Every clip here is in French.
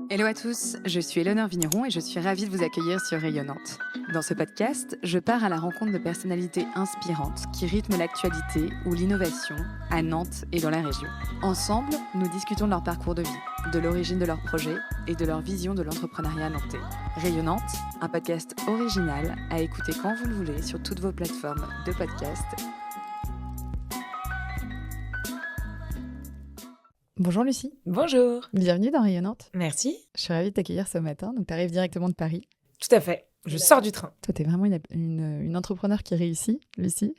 Hello à tous, je suis Éléonore Vigneron et je suis ravie de vous accueillir sur Rayonnante. Dans ce podcast, je pars à la rencontre de personnalités inspirantes qui rythment l'actualité ou l'innovation à Nantes et dans la région. Ensemble, nous discutons de leur parcours de vie, de l'origine de leurs projets et de leur vision de l'entrepreneuriat nantais. Rayonnante, un podcast original à écouter quand vous le voulez sur toutes vos plateformes de podcast. Bonjour Lucie. Bonjour. Bienvenue dans Rayonnante. Merci. Je suis ravie de t'accueillir ce matin. Donc, tu arrives directement de Paris. Tout à fait. Je sors du train. Toi, tu es vraiment une entrepreneur qui réussit, Lucie.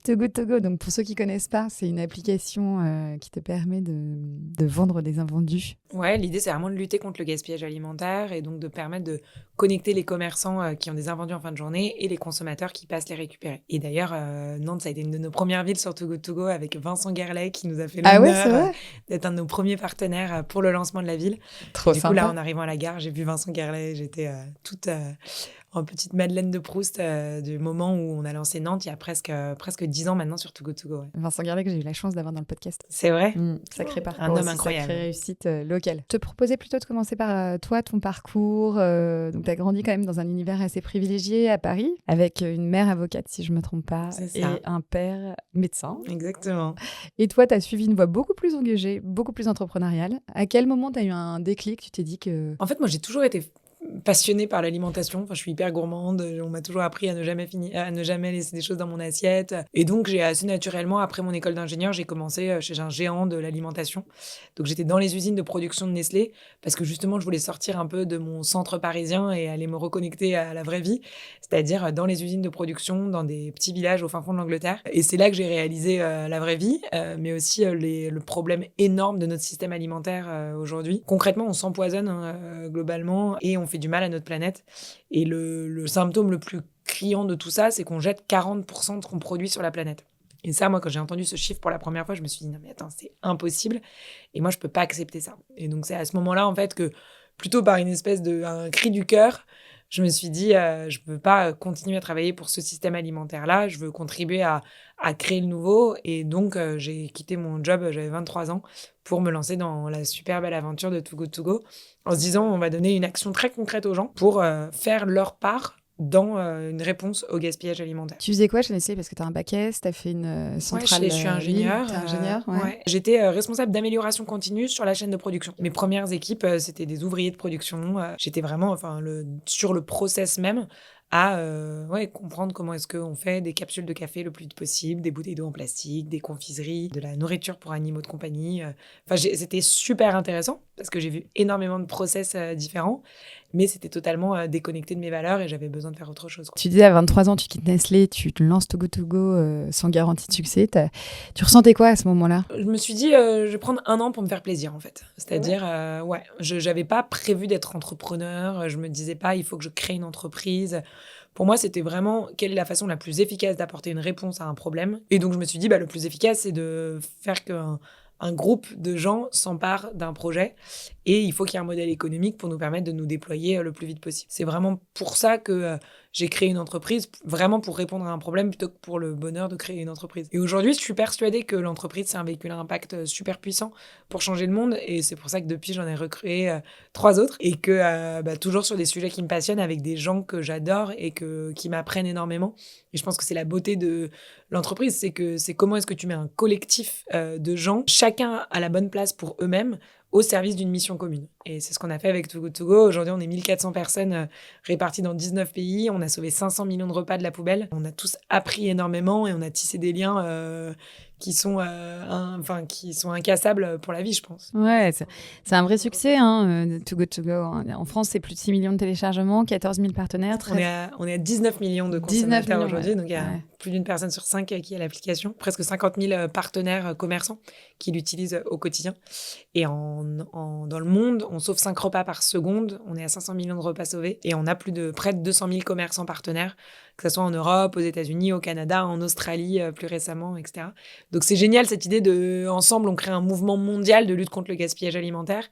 Too Good To Go, donc pour ceux qui ne connaissent pas, c'est une application qui te permet de vendre des invendus. Ouais, l'idée, c'est vraiment de lutter contre le gaspillage alimentaire et donc de permettre de connecter les commerçants qui ont des invendus en fin de journée et les consommateurs qui passent les récupérer. Et d'ailleurs, Nantes, ça a été une de nos premières villes sur Too Good To Go avec Vincent Guerlet qui nous a fait l'honneur d'être un de nos premiers partenaires pour le lancement de la ville. Trop du sympa. coup, là, en arrivant à la gare, j'ai vu Vincent Guerlet, j'étais toute... en petite Madeleine de Proust du moment où on a lancé Nantes il y a presque 10 ans maintenant sur Too Good To Go. Ouais. Vincent Guerlet que j'ai eu la chance d'avoir dans le podcast. C'est vrai. Sacré parcours. Un homme aussi, incroyable. Sacrée réussite locale. Je te proposais plutôt de commencer par toi, ton parcours. Donc, tu as grandi quand même dans un univers assez privilégié à Paris, avec une mère avocate, si je ne me trompe pas, et un père médecin. Exactement. Et toi, tu as suivi une voie beaucoup plus engagée, beaucoup plus entrepreneuriale. À quel moment tu as eu un déclic? Tu t'es dit que... En fait, moi, j'ai toujours été passionnée par l'alimentation. Enfin, je suis hyper gourmande. On m'a toujours appris à ne jamais laisser des choses dans mon assiette. Et donc, j'ai assez naturellement, après mon école d'ingénieur, j'ai commencé chez un géant de l'alimentation. Donc, j'étais dans les usines de production de Nestlé parce que justement, je voulais sortir un peu de mon centre parisien et aller me reconnecter à la vraie vie, c'est-à-dire dans les usines de production, dans des petits villages au fin fond de l'Angleterre. Et c'est là que j'ai réalisé la vraie vie, mais aussi le problème énorme de notre système alimentaire aujourd'hui. Concrètement, on s'empoisonne globalement et on fait du mal à notre planète. Et le symptôme le plus criant de tout ça, c'est qu'on jette 40% de ce qu'on produit sur la planète. Et ça, moi, quand j'ai entendu ce chiffre pour la première fois, je me suis dit, non mais attends, c'est impossible. Et moi, je peux pas accepter ça. Et donc, c'est à ce moment-là, en fait, que plutôt par une espèce un cri du cœur, je me suis dit, je ne peux pas continuer à travailler pour ce système alimentaire-là. Je veux contribuer à créer le nouveau. Et donc, j'ai quitté mon job, j'avais 23 ans, pour me lancer dans la super belle aventure de Too Good To Go, en se disant, on va donner une action très concrète aux gens pour faire leur part dans une réponse au gaspillage alimentaire. Tu faisais quoi chez Nestlé? Parce que tu as un bac S, tu as fait une centrale. Je suis ingénieure. Tu es ingénieure, ouais. J'étais responsable d'amélioration continue sur la chaîne de production. Mes premières équipes, c'était des ouvriers de production. J'étais vraiment sur le process même à comprendre comment est-ce qu'on fait des capsules de café le plus vite possible, des bouteilles d'eau en plastique, des confiseries, de la nourriture pour animaux de compagnie. C'était super intéressant parce que j'ai vu énormément de process différents. Mais c'était totalement déconnecté de mes valeurs et j'avais besoin de faire autre chose. Tu disais à 23 ans, tu quittes Nestlé, tu te lances Too Good To Go sans garantie de succès. Tu ressentais quoi à ce moment-là? Je me suis dit, je vais prendre 1 an pour me faire plaisir en fait. C'est-à-dire, je n'avais pas prévu d'être entrepreneur. Je me disais pas, il faut que je crée une entreprise. Pour moi, c'était vraiment quelle est la façon la plus efficace d'apporter une réponse à un problème. Et donc, je me suis dit, le plus efficace, c'est de faire qu'un groupe de gens s'empare d'un projet et il faut qu'il y ait un modèle économique pour nous permettre de nous déployer le plus vite possible. C'est vraiment pour ça que j'ai créé une entreprise, vraiment pour répondre à un problème plutôt que pour le bonheur de créer une entreprise. Et aujourd'hui, je suis persuadée que l'entreprise, c'est un véhicule à impact super puissant pour changer le monde et c'est pour ça que depuis, j'en ai recréé 3 autres et que toujours sur des sujets qui me passionnent avec des gens que j'adore et qui m'apprennent énormément. Et je pense que c'est la beauté de l'entreprise, c'est comment est-ce que tu mets un collectif de gens, chacun à la bonne place pour eux-mêmes, au service d'une mission commune. Et c'est ce qu'on a fait avec Too Good To Go. Aujourd'hui, on est 1400 personnes réparties dans 19 pays. On a sauvé 500 millions de repas de la poubelle. On a tous appris énormément et on a tissé des liens qui sont incassables pour la vie, je pense. Ouais, c'est un vrai succès, Too Good To Go. En France, c'est plus de 6 millions de téléchargements, 14 000 partenaires. On est à 19 millions de consommateurs aujourd'hui, donc il y a plus d'une personne sur 5 qui a l'application. Presque 50 000 partenaires commerçants qui l'utilisent au quotidien. Et dans le monde, on sauve 5 repas par seconde. On est à 500 millions de repas sauvés. Et on a près de 200 000 commerçants partenaires, que ce soit en Europe, aux États-Unis, au Canada, en Australie plus récemment, etc. Donc c'est génial cette idée ensemble, on crée un mouvement mondial de lutte contre le gaspillage alimentaire.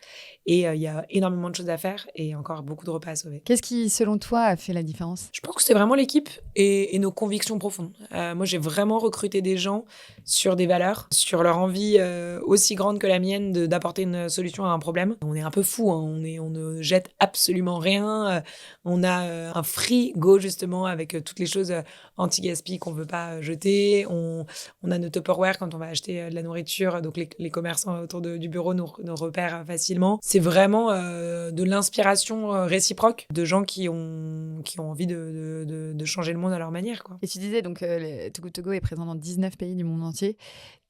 Et il y a énormément de choses à faire et encore beaucoup de repas à sauver. Qu'est-ce qui, selon toi, a fait la différence ? Je pense que c'est vraiment l'équipe et nos convictions profondes. Moi, j'ai vraiment recruté des gens sur des valeurs, sur leur envie aussi grande que la mienne d'apporter une solution à un problème. On est un peu fou, hein. On ne jette absolument rien. On a un free go, justement, avec toutes les choses anti-gaspi qu'on ne veut pas jeter. On a nos Tupperware quand on va acheter de la nourriture. Donc, les commerçants autour du bureau nous repèrent facilement. C'est vraiment de l'inspiration réciproque de gens qui ont envie de changer le monde à leur manière, quoi. Et tu disais, donc, Too Good To Go est présent dans 19 pays du monde entier.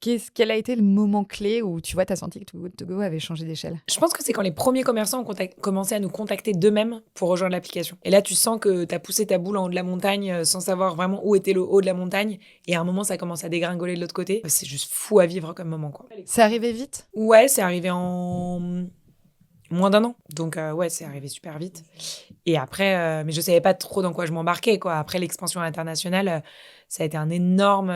Quel a été le moment clé où tu vois, t'as senti que Too Good To Go avait changé d'échelle ? Je pense que c'est quand les premiers commerçants ont commencé à nous contacter d'eux-mêmes pour rejoindre l'application. Et là, tu sens que t'as poussé ta boule en haut de la montagne sans savoir vraiment où était le haut de la montagne. Et à un moment, ça commence à dégringoler de l'autre côté. C'est juste fou à vivre comme moment, quoi. C'est arrivé vite ? Ouais, c'est arrivé en moins d'1 an. Donc, ouais, c'est arrivé super vite. Et après, mais je savais pas trop dans quoi je m'embarquais, quoi. Après l'expansion internationale, ça a été une énorme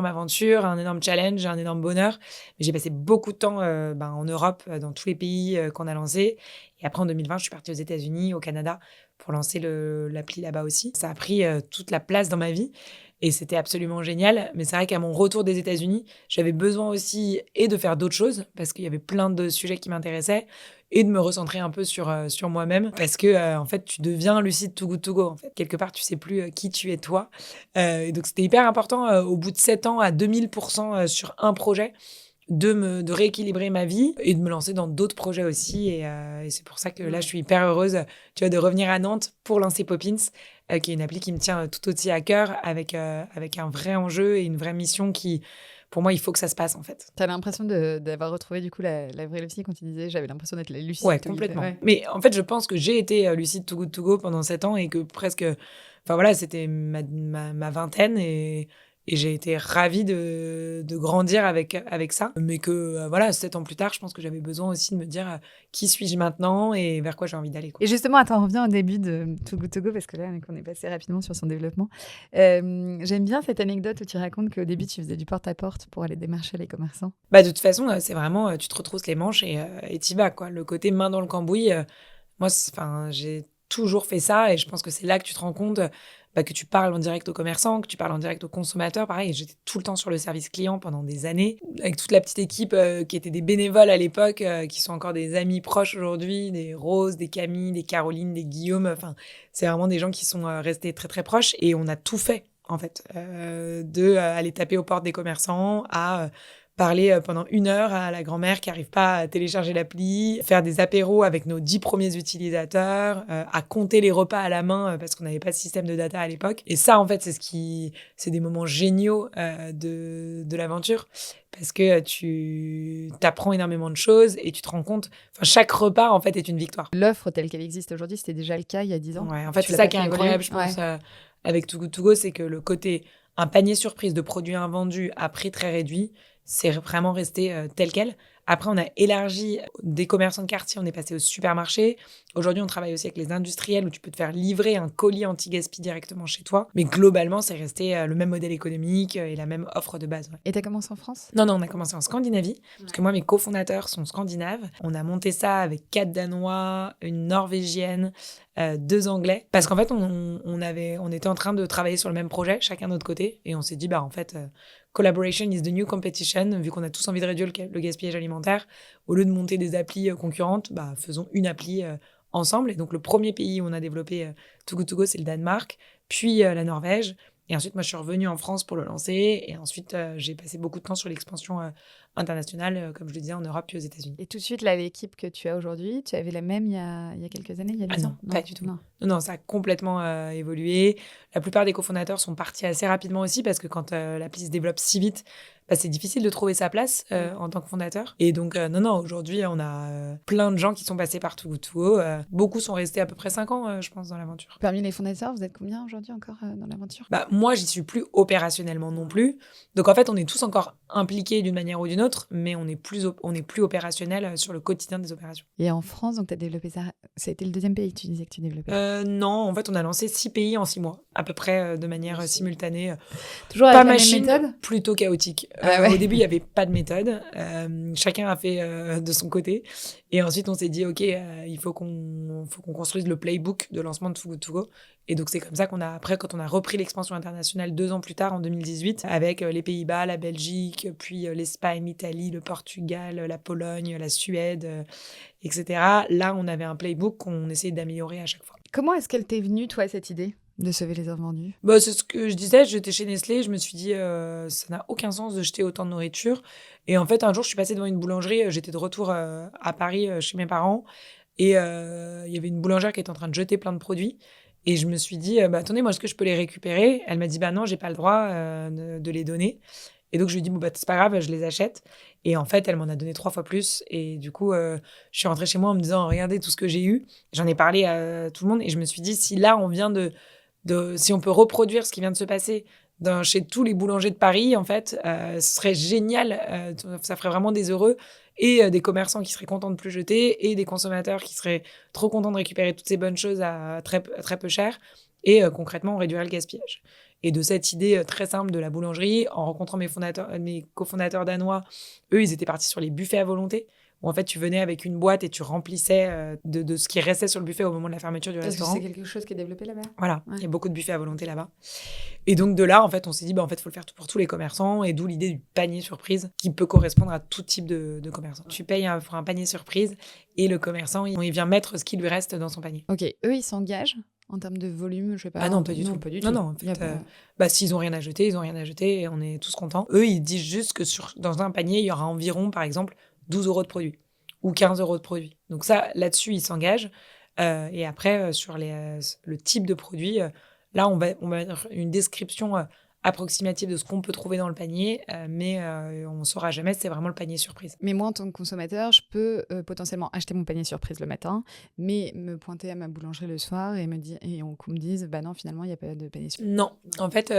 aventure, un énorme challenge, un énorme bonheur. Mais j'ai passé beaucoup de temps en Europe, dans tous les pays qu'on a lancés. Et après, en 2020, je suis partie aux États-Unis, au Canada, pour lancer l'appli là-bas aussi. Ça a pris toute la place dans ma vie. Et c'était absolument génial. Mais c'est vrai qu'à mon retour des États-Unis, j'avais besoin aussi de faire d'autres choses parce qu'il y avait plein de sujets qui m'intéressaient et de me recentrer un peu sur moi-même parce que, en fait, tu deviens lucide Too Good To Go. En fait. Quelque part, tu sais plus qui tu es toi. Et donc, c'était hyper important au bout de 7 ans à 2000% sur un projet de rééquilibrer ma vie et de me lancer dans d'autres projets aussi. Et c'est pour ça que là, je suis hyper heureuse de revenir à Nantes pour lancer Poppins, qui est une appli qui me tient tout aussi à cœur, avec un vrai enjeu et une vraie mission qui, pour moi, il faut que ça se passe, en fait. T'as l'impression d'avoir retrouvé, du coup, la vraie Lucie quand tu disais « j'avais l'impression d'être la Lucie ». Ouais, complètement. Ouais. Mais en fait, je pense que j'ai été lucide Too Good To Go pendant 7 ans et que presque... Enfin voilà, c'était ma vingtaine et j'ai été ravie de grandir avec ça. Mais que, 7 ans plus tard, je pense que j'avais besoin aussi de me dire qui suis-je maintenant et vers quoi j'ai envie d'aller, quoi. Et justement, attends, on revient au début de Too Good To Go, parce que là, on est passé rapidement sur son développement. J'aime bien cette anecdote où tu racontes qu'au début, tu faisais du porte-à-porte pour aller démarcher les commerçants. De toute façon, c'est vraiment, tu te retrousses les manches et t'y vas, quoi. Le côté main dans le cambouis, moi, j'ai toujours fait ça et je pense que c'est là que tu te rends compte que tu parles en direct aux commerçants, que tu parles en direct aux consommateurs. Pareil, j'étais tout le temps sur le service client pendant des années, avec toute la petite équipe qui était des bénévoles à l'époque, qui sont encore des amis proches aujourd'hui, des Rose, des Camille, des Caroline, des Guillaume. Enfin, c'est vraiment des gens qui sont restés très, très proches. Et on a tout fait, en fait, aller taper aux portes des commerçants, à parler pendant 1 heure à la grand-mère qui n'arrive pas à télécharger l'appli, faire des apéros avec nos 10 premiers utilisateurs, à compter les repas à la main parce qu'on n'avait pas de système de data à l'époque. Et ça, en fait, c'est des moments géniaux de l'aventure parce que tu t'apprends énormément de choses et tu te rends compte, chaque repas, en fait, est une victoire. L'offre telle qu'elle existe aujourd'hui, c'était déjà le cas il y a 10 ans. Ouais, en fait, c'est ça qui est incroyable, je pense, avec Too Good To Go, c'est que le côté un panier surprise de produits invendus à prix très réduit, c'est vraiment resté tel quel. Après, on a élargi des commerçants de quartier, on est passé au supermarché. Aujourd'hui, on travaille aussi avec les industriels où tu peux te faire livrer un colis anti-gaspi directement chez toi. Mais globalement, c'est resté le même modèle économique et la même offre de base. Ouais. Et tu as commencé en France ? Non, on a commencé en Scandinavie. Parce que moi, mes cofondateurs sont scandinaves. On a monté ça avec 4 Danois, une Norvégienne, 2 Anglais. Parce qu'en fait, on était en train de travailler sur le même projet, chacun de notre côté. Et on s'est dit, en fait... collaboration is the new competition. Vu qu'on a tous envie de réduire le gaspillage alimentaire, au lieu de monter des applis concurrentes, faisons une appli ensemble. Et donc, le premier pays où on a développé Too Good To Go, c'est le Danemark, puis la Norvège. Et ensuite, moi, je suis revenue en France pour le lancer. Et ensuite, j'ai passé beaucoup de temps sur l'expansion internationale, comme je le disais, en Europe puis aux États-Unis. Et tout de suite, là, l'équipe que tu as aujourd'hui, tu avais la même il y a quelques années, il y a 10 ans ? Non, pas du tout. Non, ça a complètement évolué. La plupart des cofondateurs sont partis assez rapidement aussi parce que quand l'appli se développe si vite, c'est difficile de trouver sa place en tant que fondateur. Et donc, aujourd'hui, on a plein de gens qui sont passés par Too Good To Go. Beaucoup sont restés à peu près 5 ans, je pense, dans l'aventure. Parmi les fondateurs, vous êtes combien aujourd'hui encore dans l'aventure ? Moi, j'y suis plus opérationnellement non plus. Donc, en fait, on est tous encore impliqués d'une manière ou d'une autre, mais on est plus opérationnel sur le quotidien des opérations. Et en France, donc tu as développé ça. Ça a été le deuxième pays que tu disais que tu développais ? Non, en fait, on a lancé 6 pays en 6 mois, à peu près de manière simultanée. Toujours pas avec la machine, même méthode ? plutôt chaotique. Au début, il n'y avait pas de méthode. Chacun a fait de son côté. Et ensuite, on s'est dit, OK, il faut qu'on construise le playbook de lancement de Too Good To Go. Et donc, c'est comme ça après, quand on a repris l'expansion internationale 2 ans plus tard, en 2018, avec les Pays-Bas, la Belgique, puis l'Espagne, l'Italie, le Portugal, la Pologne, la Suède, etc. Là, on avait un playbook qu'on essayait d'améliorer à chaque fois. Comment est-ce qu'elle t'est venue, toi, cette idée de sauver les œufs vendus? C'est ce que je disais, j'étais chez Nestlé, je me suis dit, ça n'a aucun sens de jeter autant de nourriture. Et en fait, un jour, je suis passée devant une boulangerie, j'étais de retour à Paris chez mes parents, et il y avait une boulangère qui était en train de jeter plein de produits. Et je me suis dit, attendez, moi, est-ce que je peux les récupérer? Elle m'a dit, non, j'ai pas le droit de les donner. Et donc, je lui ai dit, c'est pas grave, je les achète. Et en fait, elle m'en a donné 3 fois plus. Et du coup, je suis rentrée chez moi en me disant, regardez tout ce que j'ai eu. J'en ai parlé à tout le monde. Et je me suis dit, si là, on vient si on peut reproduire ce qui vient de se passer chez tous les boulangers de Paris, en fait, ce serait génial. Ça ferait vraiment des heureux. Et des commerçants qui seraient contents de plus jeter. Et des consommateurs qui seraient trop contents de récupérer toutes ces bonnes choses à très, très peu cher. Et concrètement, on réduirait le gaspillage. Et de cette idée très simple de la boulangerie, en rencontrant mes cofondateurs danois, eux, ils étaient partis sur les buffets à volonté, où en fait, tu venais avec une boîte et tu remplissais de ce qui restait sur le buffet au moment de la fermeture du restaurant. Parce que c'est quelque chose qui est développé là-bas. Voilà, il y a beaucoup de buffets à volonté là-bas. Et donc de là, en fait, on s'est dit, en fait, il faut le faire pour tous les commerçants, et d'où l'idée du panier surprise, qui peut correspondre à tout type de commerçant. Tu payes pour un panier surprise, et le commerçant, il vient mettre ce qui lui reste dans son panier. Ok, eux, ils s'engagent en termes de volume, je sais pas. Ah non, pas du tout. Non, en fait, s'ils ont rien à jeter, ils ont rien à jeter et on est tous contents. Eux, ils disent juste que dans un panier, il y aura environ, par exemple, 12 € de produits ou 15 € de produits. Donc ça, là-dessus, ils s'engagent. Et après, sur le type de produit, là, on va mettre une description approximative de ce qu'on peut trouver dans le panier, mais on ne saura jamais, c'est vraiment le panier surprise. Mais moi, en tant que consommateur, je peux potentiellement acheter mon panier surprise le matin, mais me pointer à ma boulangerie le soir et qu'on me dise, non, finalement, il n'y a pas de panier surprise. Non, en fait,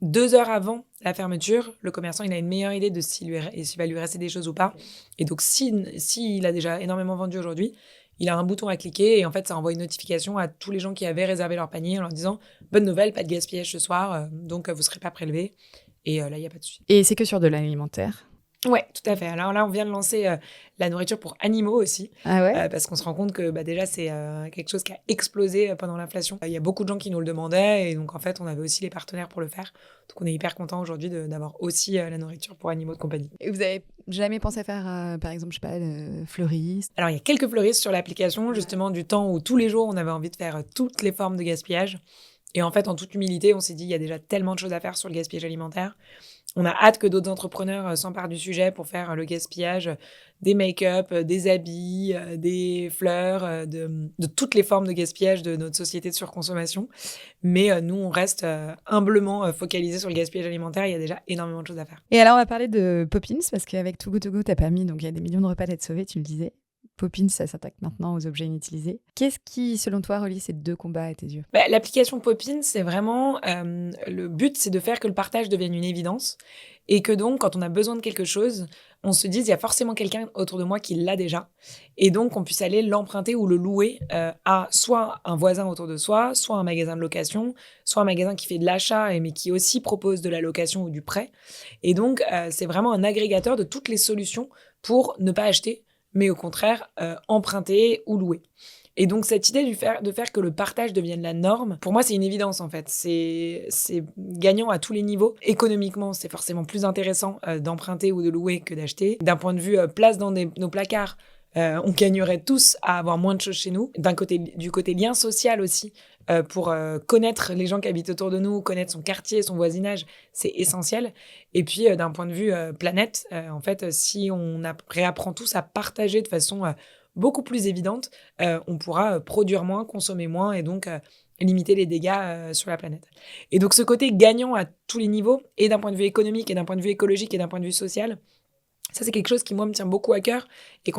2 heures avant la fermeture, le commerçant, il a une meilleure idée de s'il va lui rester des choses ou pas. Et donc, s'il a déjà énormément vendu aujourd'hui, il a un bouton à cliquer et en fait, ça envoie une notification à tous les gens qui avaient réservé leur panier en leur disant « Bonne nouvelle, pas de gaspillage ce soir, donc vous ne serez pas prélevé. » Et là, il n'y a pas de souci. Et c'est que sur de l'alimentaire? Ouais, tout à fait. Alors là, on vient de lancer la nourriture pour animaux aussi. Ah ouais? Parce qu'on se rend compte que déjà, c'est quelque chose qui a explosé pendant l'inflation. Il y a beaucoup de gens qui nous le demandaient et donc en fait, on avait aussi les partenaires pour le faire. Donc on est hyper content aujourd'hui d'avoir aussi la nourriture pour animaux de compagnie. Et vous avez jamais pensé à faire, par exemple, je sais pas, fleuriste? Alors il y a quelques fleuristes sur l'application, justement du temps où tous les jours, on avait envie de faire toutes les formes de gaspillage. Et en fait, en toute humilité, on s'est dit, il y a déjà tellement de choses à faire sur le gaspillage alimentaire. On a hâte que d'autres entrepreneurs s'emparent du sujet pour faire le gaspillage des make-up, des habits, des fleurs, de toutes les formes de gaspillage de notre société de surconsommation. Mais nous, on reste humblement focalisés sur le gaspillage alimentaire. Il y a déjà énormément de choses à faire. Et alors, on va parler de Poppins, parce qu'avec Too Good To Go, t'as permis, donc il y a des millions de repas d'être sauvés, tu le disais. Poppins, ça s'attaque maintenant aux objets inutilisés. Qu'est-ce qui, selon toi, relie ces deux combats à tes yeux? L'application Poppins, c'est vraiment... le but, c'est de faire que le partage devienne une évidence et que donc, quand on a besoin de quelque chose, on se dise, il y a forcément quelqu'un autour de moi qui l'a déjà. Et donc, on puisse aller l'emprunter ou le louer à soit un voisin autour de soi, soit un magasin de location, soit un magasin qui fait de l'achat, mais qui aussi propose de la location ou du prêt. Et donc, c'est vraiment un agrégateur de toutes les solutions pour ne pas acheter, mais au contraire, emprunter ou louer. Et donc, cette idée de faire que le partage devienne la norme, pour moi, c'est une évidence, en fait. C'est gagnant à tous les niveaux. Économiquement, c'est forcément plus intéressant d'emprunter ou de louer que d'acheter. D'un point de vue place dans nos placards, on gagnerait tous à avoir moins de choses chez nous. Du côté lien social aussi, pour connaître les gens qui habitent autour de nous, connaître son quartier, son voisinage, c'est essentiel. Et puis, d'un point de vue planète, en fait, si on réapprend tous à partager de façon beaucoup plus évidente, on pourra produire moins, consommer moins et donc limiter les dégâts sur la planète. Et donc, ce côté gagnant à tous les niveaux, et d'un point de vue économique, et d'un point de vue écologique, et d'un point de vue social, ça, c'est quelque chose qui, moi, me tient beaucoup à cœur et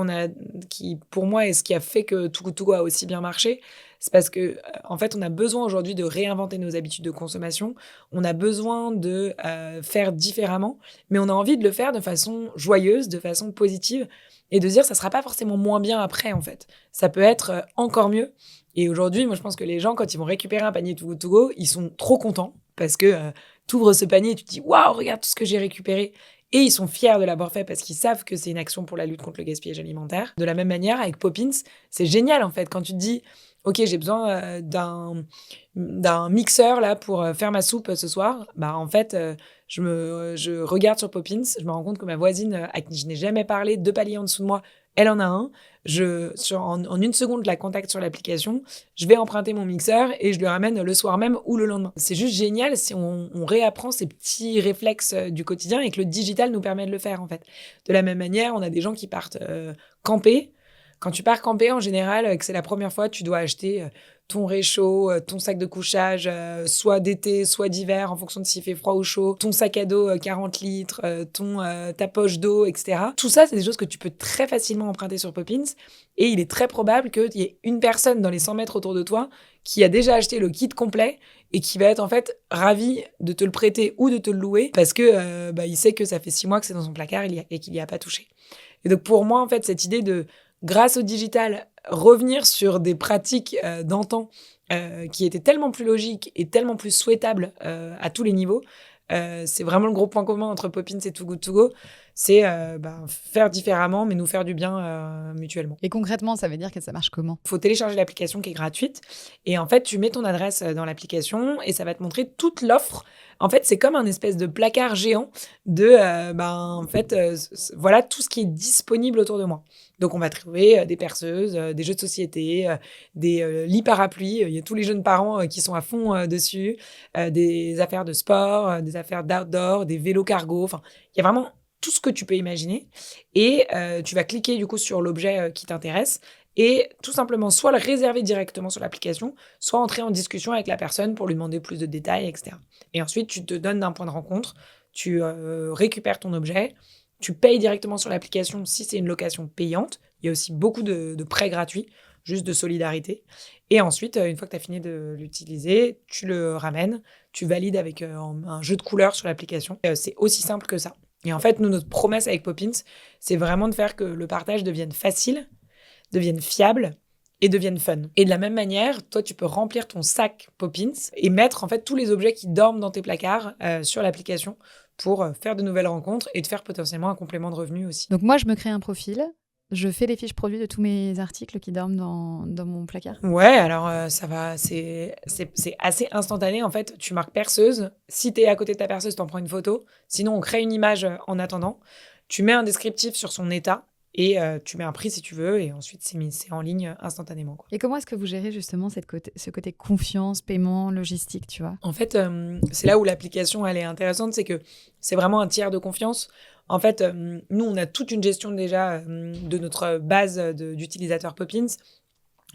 qui, pour moi, est ce qui a fait que Too Good To Go a aussi bien marché. C'est parce que, en fait, on a besoin aujourd'hui de réinventer nos habitudes de consommation. On a besoin de faire différemment, mais on a envie de le faire de façon joyeuse, de façon positive et de se dire ça sera pas forcément moins bien après, en fait. Ça peut être encore mieux. Et aujourd'hui, moi, je pense que les gens, quand ils vont récupérer un panier Too Good To Go, ils sont trop contents parce que tu ouvres ce panier et tu te dis « Waouh, regarde tout ce que j'ai récupéré !» et ils sont fiers de l'avoir fait parce qu'ils savent que c'est une action pour la lutte contre le gaspillage alimentaire. De la même manière, avec Poppins, c'est génial en fait quand tu te dis ok, j'ai besoin d'un mixeur là pour faire ma soupe ce soir. Bah en fait, je regarde sur Poppins, je me rends compte que ma voisine à qui je n'ai jamais parlé, 2 paliers en dessous de moi, elle en a un. En une seconde, je la contacte sur l'application, je vais emprunter mon mixeur et je le ramène le soir même ou le lendemain. C'est juste génial si on réapprend ces petits réflexes du quotidien et que le digital nous permet de le faire en fait. De la même manière, on a des gens qui partent camper. Quand tu pars camper, en général, que c'est la première fois, tu dois acheter ton réchaud, ton sac de couchage, soit d'été, soit d'hiver, en fonction de s'il fait froid ou chaud, ton sac à dos 40 litres, ta poche d'eau, etc. Tout ça, c'est des choses que tu peux très facilement emprunter sur Poppins. Et il est très probable qu'il y ait une personne dans les 100 mètres autour de toi qui a déjà acheté le kit complet et qui va être en fait ravi de te le prêter ou de te le louer parce que il sait que ça fait 6 mois que c'est dans son placard et qu'il n'y a pas touché. Et donc pour moi, en fait, cette idée de grâce au digital, revenir sur des pratiques d'antan qui étaient tellement plus logiques et tellement plus souhaitables à tous les niveaux. C'est vraiment le gros point commun entre Poppins et Too Good To Go. C'est faire différemment, mais nous faire du bien mutuellement. Et concrètement, ça veut dire que ça marche comment ? Il faut télécharger l'application qui est gratuite. Et en fait, tu mets ton adresse dans l'application et ça va te montrer toute l'offre. En fait, c'est comme un espèce de placard géant de voilà tout ce qui est disponible autour de moi. Donc, on va trouver des perceuses, des jeux de société, des lits parapluies. Il y a tous les jeunes parents qui sont à fond dessus, des affaires de sport, des affaires d'outdoor, des vélos cargo. Enfin, il y a vraiment tout ce que tu peux imaginer. Et tu vas cliquer du coup sur l'objet qui t'intéresse et tout simplement soit le réserver directement sur l'application, soit entrer en discussion avec la personne pour lui demander plus de détails, etc. Et ensuite, tu te donnes d'un point de rencontre, tu récupères ton objet, tu payes directement sur l'application si c'est une location payante. Il y a aussi beaucoup de prêts gratuits, juste de solidarité. Et ensuite, une fois que tu as fini de l'utiliser, tu le ramènes, tu valides avec un jeu de couleurs sur l'application. C'est aussi simple que ça. Et en fait, nous, notre promesse avec Poppins, c'est vraiment de faire que le partage devienne facile, devienne fiable et devienne fun. Et de la même manière, toi, tu peux remplir ton sac Poppins et mettre en fait tous les objets qui dorment dans tes placards sur l'application pour faire de nouvelles rencontres et te faire potentiellement un complément de revenu aussi. Donc moi, je me crée un profil, je fais les fiches produits de tous mes articles qui dorment dans mon placard. Ouais, alors ça va, c'est assez instantané en fait. Tu marques perceuse, si t'es à côté de ta perceuse, t'en prends une photo. Sinon, on crée une image en attendant. Tu mets un descriptif sur son état. Et tu mets un prix si tu veux, et ensuite c'est en ligne instantanément, quoi. Et comment est-ce que vous gérez justement ce côté confiance, paiement, logistique, tu vois ? En fait, c'est là où l'application elle est intéressante, c'est que c'est vraiment un tiers de confiance. En fait, nous, on a toute une gestion déjà de notre base d'utilisateurs Poppins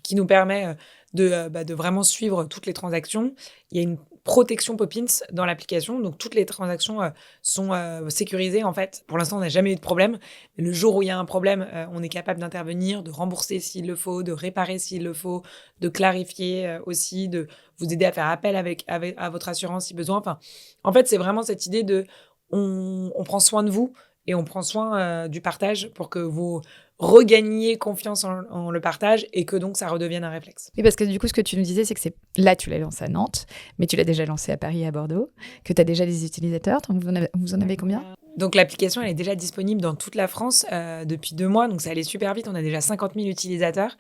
qui nous permet de vraiment suivre toutes les transactions. Il y a une protection Poppins dans l'application, donc toutes les transactions sont sécurisées en fait. Pour l'instant, on n'a jamais eu de problème. Mais le jour où il y a un problème, on est capable d'intervenir, de rembourser s'il le faut, de réparer s'il le faut, de clarifier aussi, de vous aider à faire appel à votre assurance si besoin. Enfin, en fait, c'est vraiment cette idée de on prend soin de vous et on prend soin du partage pour que vous regagniez confiance en le partage et que donc ça redevienne un réflexe. Oui, parce que du coup, ce que tu nous disais, c'est que là, tu l'as lancé à Nantes, mais tu l'as déjà lancé à Paris et à Bordeaux, que tu as déjà des utilisateurs. Vous en avez combien ? Donc l'application, elle est déjà disponible dans toute la France depuis 2 mois, donc ça allait super vite. On a déjà 50 000 utilisateurs.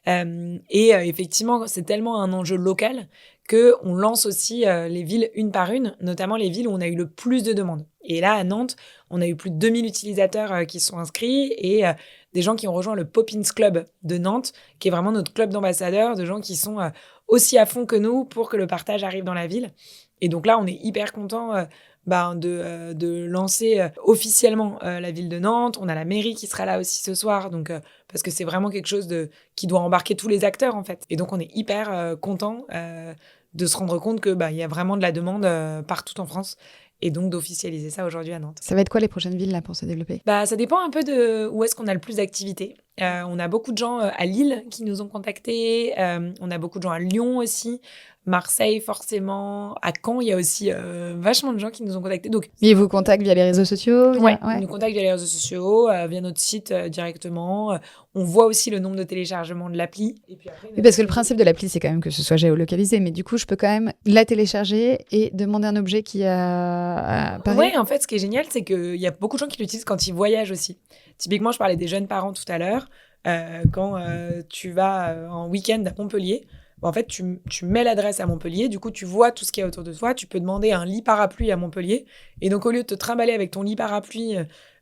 Effectivement, c'est tellement un enjeu local qu'on lance aussi les villes une par une, notamment les villes où on a eu le plus de demandes. Et là, à Nantes, on a eu plus de 2000 utilisateurs qui sont inscrits et des gens qui ont rejoint le Poppins Club de Nantes, qui est vraiment notre club d'ambassadeurs, de gens qui sont aussi à fond que nous pour que le partage arrive dans la ville. Et donc là, on est hyper contents de lancer officiellement la ville de Nantes. On a la mairie qui sera là aussi ce soir, donc parce que c'est vraiment quelque chose qui doit embarquer tous les acteurs en fait. Et donc on est hyper contents de se rendre compte que il y a vraiment de la demande partout en France. Et donc d'officialiser ça aujourd'hui à Nantes. Ça va être quoi les prochaines villes là pour se développer ? Ça dépend un peu de où est-ce qu'on a le plus d'activités. On a beaucoup de gens à Lille qui nous ont contactés. On a beaucoup de gens à Lyon aussi. Marseille, forcément. À Caen, il y a aussi vachement de gens qui nous ont contactés. Donc, Ils vous contactent via les réseaux sociaux ils nous contactent via les réseaux sociaux, via notre site directement. On voit aussi le nombre de téléchargements de l'appli. Et puis après, Oui, parce que le principe de l'appli, c'est quand même que ce soit géolocalisé. Mais du coup, je peux quand même la télécharger et demander un objet qui a à Paris. Ouais, en fait, ce qui est génial, c'est qu'il y a beaucoup de gens qui l'utilisent quand ils voyagent aussi. Typiquement, je parlais des jeunes parents tout à l'heure. Quand tu vas en week-end à Montpellier, en fait, tu mets l'adresse à Montpellier. Du coup, tu vois tout ce qu'il y a autour de toi. Tu peux demander un lit parapluie à Montpellier. Et donc, au lieu de te trimballer avec ton lit parapluie,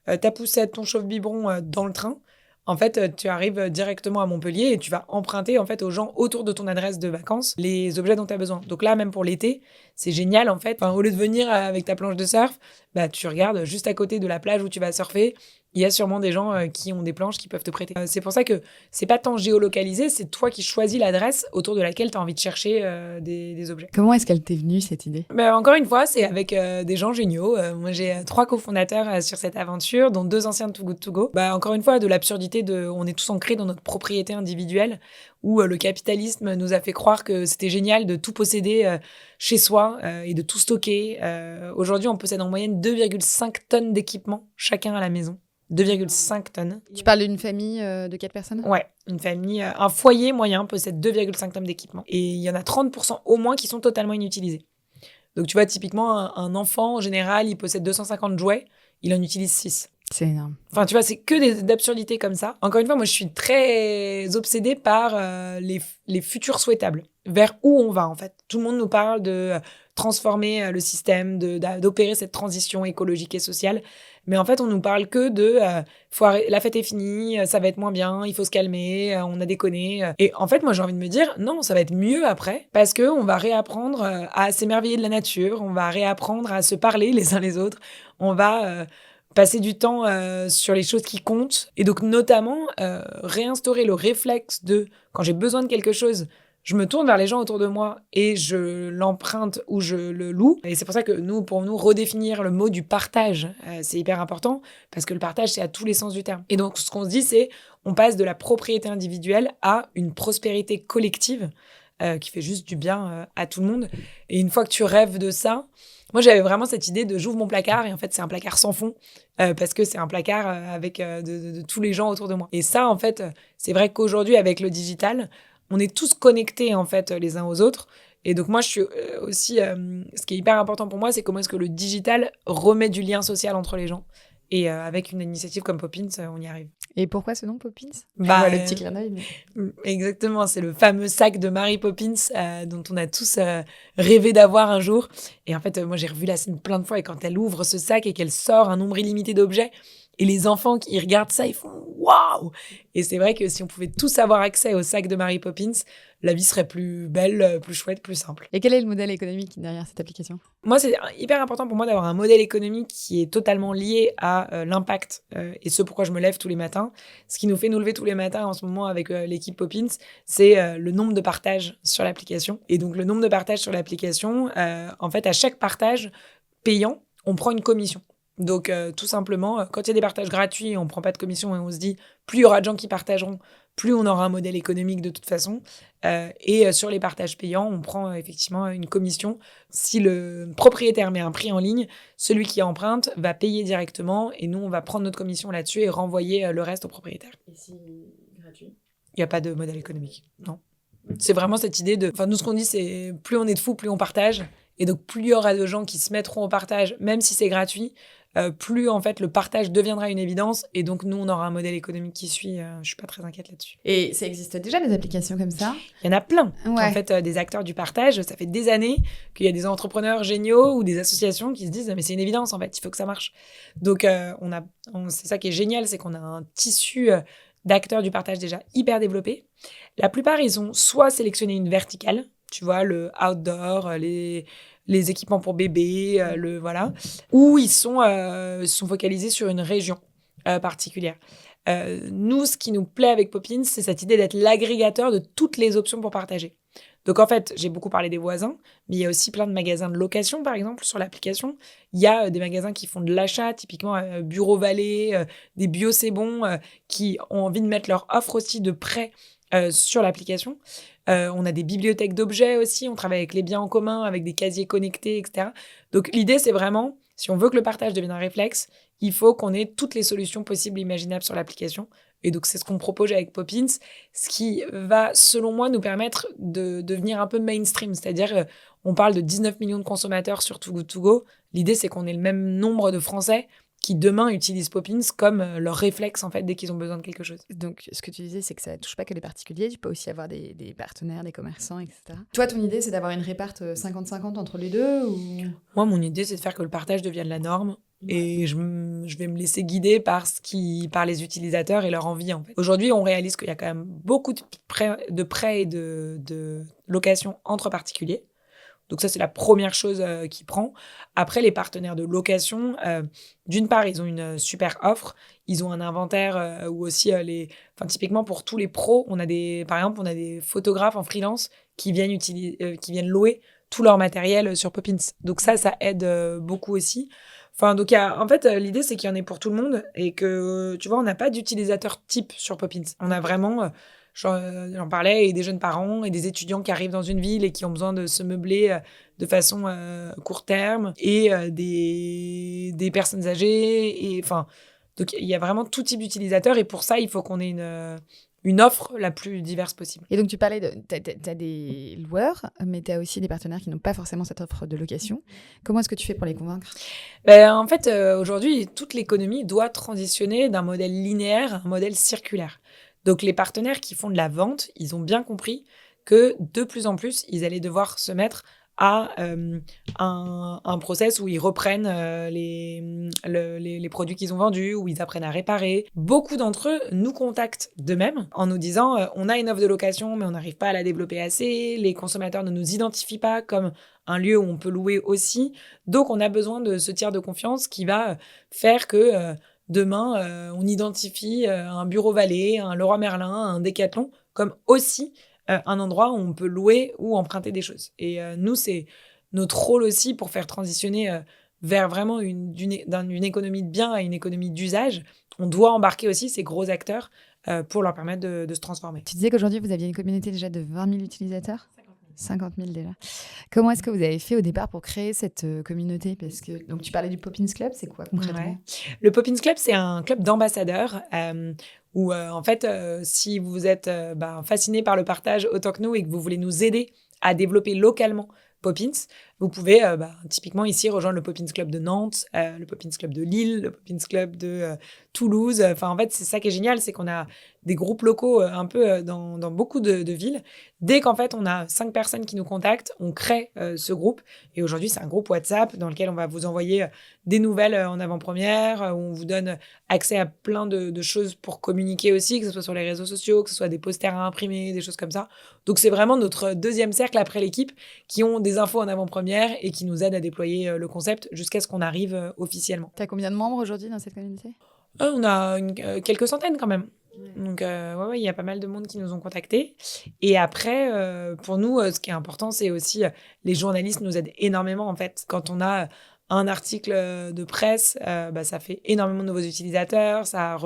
ta poussette, ton chauffe-biberon dans le train, en fait, tu arrives directement à Montpellier et tu vas emprunter en fait aux gens autour de ton adresse de vacances les objets dont tu as besoin. Donc là, même pour l'été, c'est génial en fait. Enfin, au lieu de venir avec ta planche de surf, bah, tu regardes juste à côté de la plage où tu vas surfer. Il y a sûrement des gens qui ont des planches qui peuvent te prêter. C'est pour ça que c'est pas tant géolocalisé, c'est toi qui choisis l'adresse autour de laquelle tu as envie de chercher des objets. Comment est-ce qu'elle t'est venue, cette idée ? Encore une fois, c'est avec des gens géniaux. Moi, j'ai 3 cofondateurs sur cette aventure, dont 2 anciens de Too Good To Go. Encore une fois, de l'absurdité on est tous ancrés dans notre propriété individuelle, où le capitalisme nous a fait croire que c'était génial de tout posséder chez soi et de tout stocker. Aujourd'hui, on possède en moyenne 2,5 tonnes d'équipements chacun à la maison. 2,5 tonnes. Tu parles d'une famille de 4 personnes ? Ouais, une famille, un foyer moyen possède 2,5 tonnes d'équipements. Et il y en a 30% au moins qui sont totalement inutilisés. Donc tu vois, typiquement, un enfant, en général, il possède 250 jouets, il en utilise 6. C'est énorme. Enfin, tu vois, c'est que d'absurdités comme ça. Encore une fois, moi, je suis très obsédée par les futurs souhaitables. Vers où on va, en fait. Tout le monde nous parle de transformer le système, d'opérer cette transition écologique et sociale. Mais en fait, on nous parle que de la fête est finie, ça va être moins bien, il faut se calmer, on a déconné. Et en fait, moi, j'ai envie de me dire, non, ça va être mieux après, parce qu'on va réapprendre à s'émerveiller de la nature, on va réapprendre à se parler les uns les autres, on va passer du temps sur les choses qui comptent. Et donc, notamment, réinstaurer le réflexe de, quand j'ai besoin de quelque chose, je me tourne vers les gens autour de moi et je l'emprunte ou je le loue. Et c'est pour ça que pour nous, redéfinir le mot du partage, c'est hyper important parce que le partage, c'est à tous les sens du terme. Et donc, ce qu'on se dit, c'est on passe de la propriété individuelle à une prospérité collective qui fait juste du bien à tout le monde. Et une fois que tu rêves de ça, moi, j'avais vraiment cette idée de j'ouvre mon placard et en fait, c'est un placard sans fond parce que c'est un placard avec de tous les gens autour de moi. Et ça, en fait, c'est vrai qu'aujourd'hui, avec le digital, on est tous connectés, en fait, les uns aux autres. Et donc, moi, je suis aussi... ce qui est hyper important pour moi, c'est comment est-ce que le digital remet du lien social entre les gens. Et avec une initiative comme Poppins, on y arrive. Et pourquoi ce nom, Poppins ? Je vois le petit clin d'œil. Mais... Exactement, c'est le fameux sac de Mary Poppins dont on a tous rêvé d'avoir un jour. Et en fait, moi, j'ai revu la scène plein de fois. Et quand elle ouvre ce sac et qu'elle sort un nombre illimité d'objets, et les enfants qui regardent ça, ils font « waouh !» Et c'est vrai que si on pouvait tous avoir accès au sac de Mary Poppins, la vie serait plus belle, plus chouette, plus simple. Et quel est le modèle économique derrière cette application ? Moi, c'est hyper important pour moi d'avoir un modèle économique qui est totalement lié à l'impact et ce pourquoi je me lève tous les matins. Ce qui nous fait nous lever tous les matins en ce moment avec l'équipe Poppins, c'est le nombre de partages sur l'application. Et donc, le nombre de partages sur l'application, en fait, à chaque partage payant, on prend une commission. Donc, tout simplement, quand il y a des partages gratuits, on ne prend pas de commission et on se dit, plus il y aura de gens qui partageront, plus on aura un modèle économique de toute façon. Et sur les partages payants, on prend effectivement une commission. Si le propriétaire met un prix en ligne, celui qui emprunte va payer directement et nous, on va prendre notre commission là-dessus et renvoyer le reste au propriétaire. Et si gratuit ? Il n'y a pas de modèle économique, non. C'est vraiment cette idée de... Enfin, nous, ce qu'on dit, c'est plus on est de fous, plus on partage. Et donc, plus il y aura de gens qui se mettront au partage, même si c'est gratuit, plus en fait le partage deviendra une évidence et donc nous on aura un modèle économique qui suit. Je suis pas très inquiète là-dessus. Et ça existe déjà des applications comme ça ? Il y en a plein. Ouais. En fait, des acteurs du partage, ça fait des années qu'il y a des entrepreneurs géniaux ou des associations qui se disent mais c'est une évidence en fait, il faut que ça marche. Donc c'est ça qui est génial, c'est qu'on a un tissu d'acteurs du partage déjà hyper développé. La plupart ils ont soit sélectionné une verticale, tu vois, le outdoor, les équipements pour bébés, voilà, ou ils sont focalisés sur une région particulière. Nous, ce qui nous plaît avec Poppins, c'est cette idée d'être l'agrégateur de toutes les options pour partager. Donc, en fait, j'ai beaucoup parlé des voisins, mais il y a aussi plein de magasins de location, par exemple, sur l'application. Il y a des magasins qui font de l'achat, typiquement Bureau Vallée, des Bio C'est Bon, qui ont envie de mettre leur offre aussi de prêt sur l'application. On a des bibliothèques d'objets aussi, on travaille avec les biens en commun, avec des casiers connectés, etc. Donc, l'idée, c'est vraiment, si on veut que le partage devienne un réflexe, il faut qu'on ait toutes les solutions possibles et imaginables sur l'application. Et donc, c'est ce qu'on propose avec Poppins, ce qui va, selon moi, nous permettre de devenir un peu mainstream. C'est-à-dire, on parle de 19 millions de consommateurs sur Too Good To Go. L'idée, c'est qu'on ait le même nombre de Français qui, demain, utilisent Poppins comme leur réflexe, en fait, dès qu'ils ont besoin de quelque chose. Donc, ce que tu disais, c'est que ça ne touche pas que les particuliers. Tu peux aussi avoir des partenaires, des commerçants, etc. Toi, ton idée, c'est d'avoir une réparte 50-50 entre les deux ou... Moi, mon idée, c'est de faire que le partage devienne la norme. Et je vais me laisser guider par les utilisateurs et leur envie, en fait. Aujourd'hui, on réalise qu'il y a quand même beaucoup de prêts et de location entre particuliers. Donc ça, c'est la première chose qui prend. Après, les partenaires de location, d'une part, ils ont une super offre. Ils ont un inventaire où aussi, typiquement pour tous les pros, par exemple, on a des photographes en freelance qui viennent louer tout leur matériel sur Poppins. Donc ça aide beaucoup aussi. Donc l'idée, c'est qu'il y en ait pour tout le monde et que, tu vois, on n'a pas d'utilisateur type sur Poppins. On a vraiment... J'en parlais, et des jeunes parents et des étudiants qui arrivent dans une ville et qui ont besoin de se meubler de façon court terme, et des personnes âgées. Donc il y a vraiment tout type d'utilisateurs, et pour ça, il faut qu'on ait une offre la plus diverse possible. Et donc, tu parlais t'as des loueurs, mais tu as aussi des partenaires qui n'ont pas forcément cette offre de location. Comment est-ce que tu fais pour les convaincre ? En fait, aujourd'hui, toute l'économie doit transitionner d'un modèle linéaire à un modèle circulaire. Donc, les partenaires qui font de la vente, ils ont bien compris que de plus en plus, ils allaient devoir se mettre à un process où ils reprennent les produits qu'ils ont vendus, où ils apprennent à réparer. Beaucoup d'entre eux nous contactent d'eux-mêmes en nous disant on a une offre de location, mais on n'arrive pas à la développer assez. Les consommateurs ne nous identifient pas comme un lieu où on peut louer aussi. Donc, on a besoin de ce tiers de confiance qui va faire que... demain, on identifie un Bureau Vallée, un Leroy Merlin, un Decathlon comme aussi un endroit où on peut louer ou emprunter des choses. Et nous, c'est notre rôle aussi pour faire transitionner vers vraiment d'une économie de biens à une économie d'usage. On doit embarquer aussi ces gros acteurs pour leur permettre de se transformer. Tu disais qu'aujourd'hui, vous aviez une communauté déjà de 20 000 utilisateurs ? 50 000 déjà. Comment est-ce que vous avez fait au départ pour créer cette communauté ? Parce que donc tu parlais du Poppins Club, c'est quoi concrètement ? Ouais. Le Poppins Club, c'est un club d'ambassadeurs où en fait, si vous êtes fasciné par le partage autant que nous et que vous voulez nous aider à développer localement Poppins, vous pouvez typiquement ici rejoindre le Poppins Club de Nantes, le Poppins Club de Lille, le Poppins Club de Toulouse. En fait, c'est ça qui est génial, c'est qu'on a des groupes locaux un peu dans beaucoup de villes. Dès qu'en fait, on a 5 personnes qui nous contactent, on crée ce groupe. Et aujourd'hui, c'est un groupe WhatsApp dans lequel on va vous envoyer des nouvelles en avant-première, où on vous donne accès à plein de choses pour communiquer aussi, que ce soit sur les réseaux sociaux, que ce soit des posters à imprimer, des choses comme ça. Donc, c'est vraiment notre deuxième cercle après l'équipe qui ont des infos en avant-première et qui nous aident à déployer le concept jusqu'à ce qu'on arrive officiellement. T'as combien de membres aujourd'hui dans cette communauté ? On a quelques centaines quand même. Donc, il y a pas mal de monde qui nous ont contactés. Et après, pour nous, ce qui est important, c'est aussi les journalistes nous aident énormément, en fait. Quand on a un article de presse, ça fait énormément de nouveaux utilisateurs, ça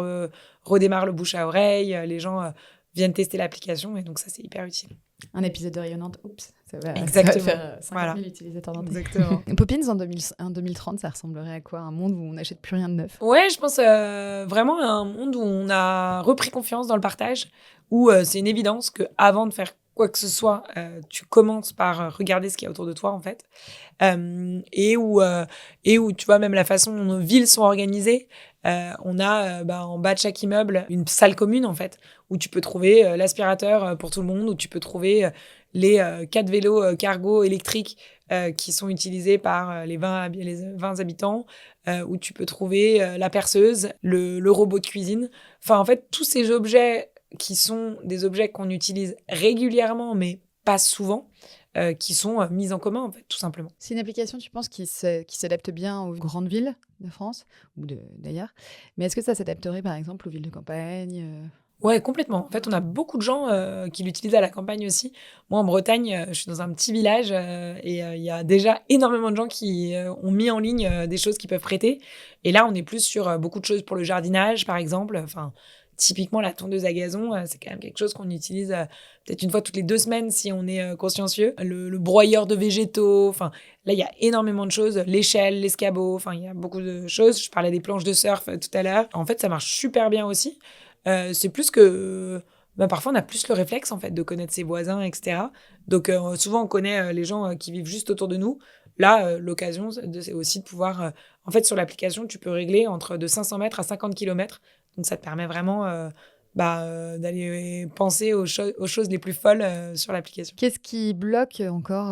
redémarre le bouche à oreille, les gens viennent tester l'application, et donc ça, c'est hyper utile. Un épisode de Rayonnante, ça va faire 50 000 utilisateurs dans Exactement. Poppins en 2030, ça ressemblerait à quoi ? Un monde où on n'achète plus rien de neuf ? Ouais, je pense vraiment à un monde où on a repris confiance dans le partage, où c'est une évidence qu'avant de faire quoi que ce soit, tu commences par regarder ce qu'il y a autour de toi, en fait. Et où, tu vois, même la façon dont nos villes sont organisées, on a en bas de chaque immeuble une salle commune, en fait, où tu peux trouver l'aspirateur pour tout le monde, où tu peux trouver les 4 vélos cargo électriques qui sont utilisés par les 20 habitants, où tu peux trouver la perceuse, le robot de cuisine. En fait, tous ces objets qui sont des objets qu'on utilise régulièrement, mais pas souvent, qui sont mis en commun, en fait, tout simplement. C'est une application, tu penses, qui s'adapte bien aux grandes villes de France, ou d'ailleurs. Mais est-ce que ça s'adapterait, par exemple, aux villes de campagne Ouais, complètement. En fait, on a beaucoup de gens qui l'utilisent à la campagne aussi. Moi, en Bretagne, je suis dans un petit village et il y a déjà énormément de gens qui ont mis en ligne des choses qu'ils peuvent prêter. Et là, on est plus sur beaucoup de choses pour le jardinage, par exemple. Enfin, typiquement, la tondeuse à gazon, c'est quand même quelque chose qu'on utilise peut-être une fois toutes les 2 semaines si on est consciencieux. Le broyeur de végétaux, enfin, là, il y a énormément de choses. L'échelle, l'escabeau, enfin, il y a beaucoup de choses. Je parlais des planches de surf tout à l'heure. En fait, ça marche super bien aussi. C'est plus que parfois on a plus le réflexe en fait de connaître ses voisins, etc. Donc souvent on connaît les gens qui vivent juste autour de nous. Là, l'occasion c'est aussi de pouvoir en fait sur l'application tu peux régler entre de 500 mètres à 50 kilomètres. Donc ça te permet vraiment d'aller penser aux choses les plus folles sur l'application. Qu'est-ce qui bloque encore,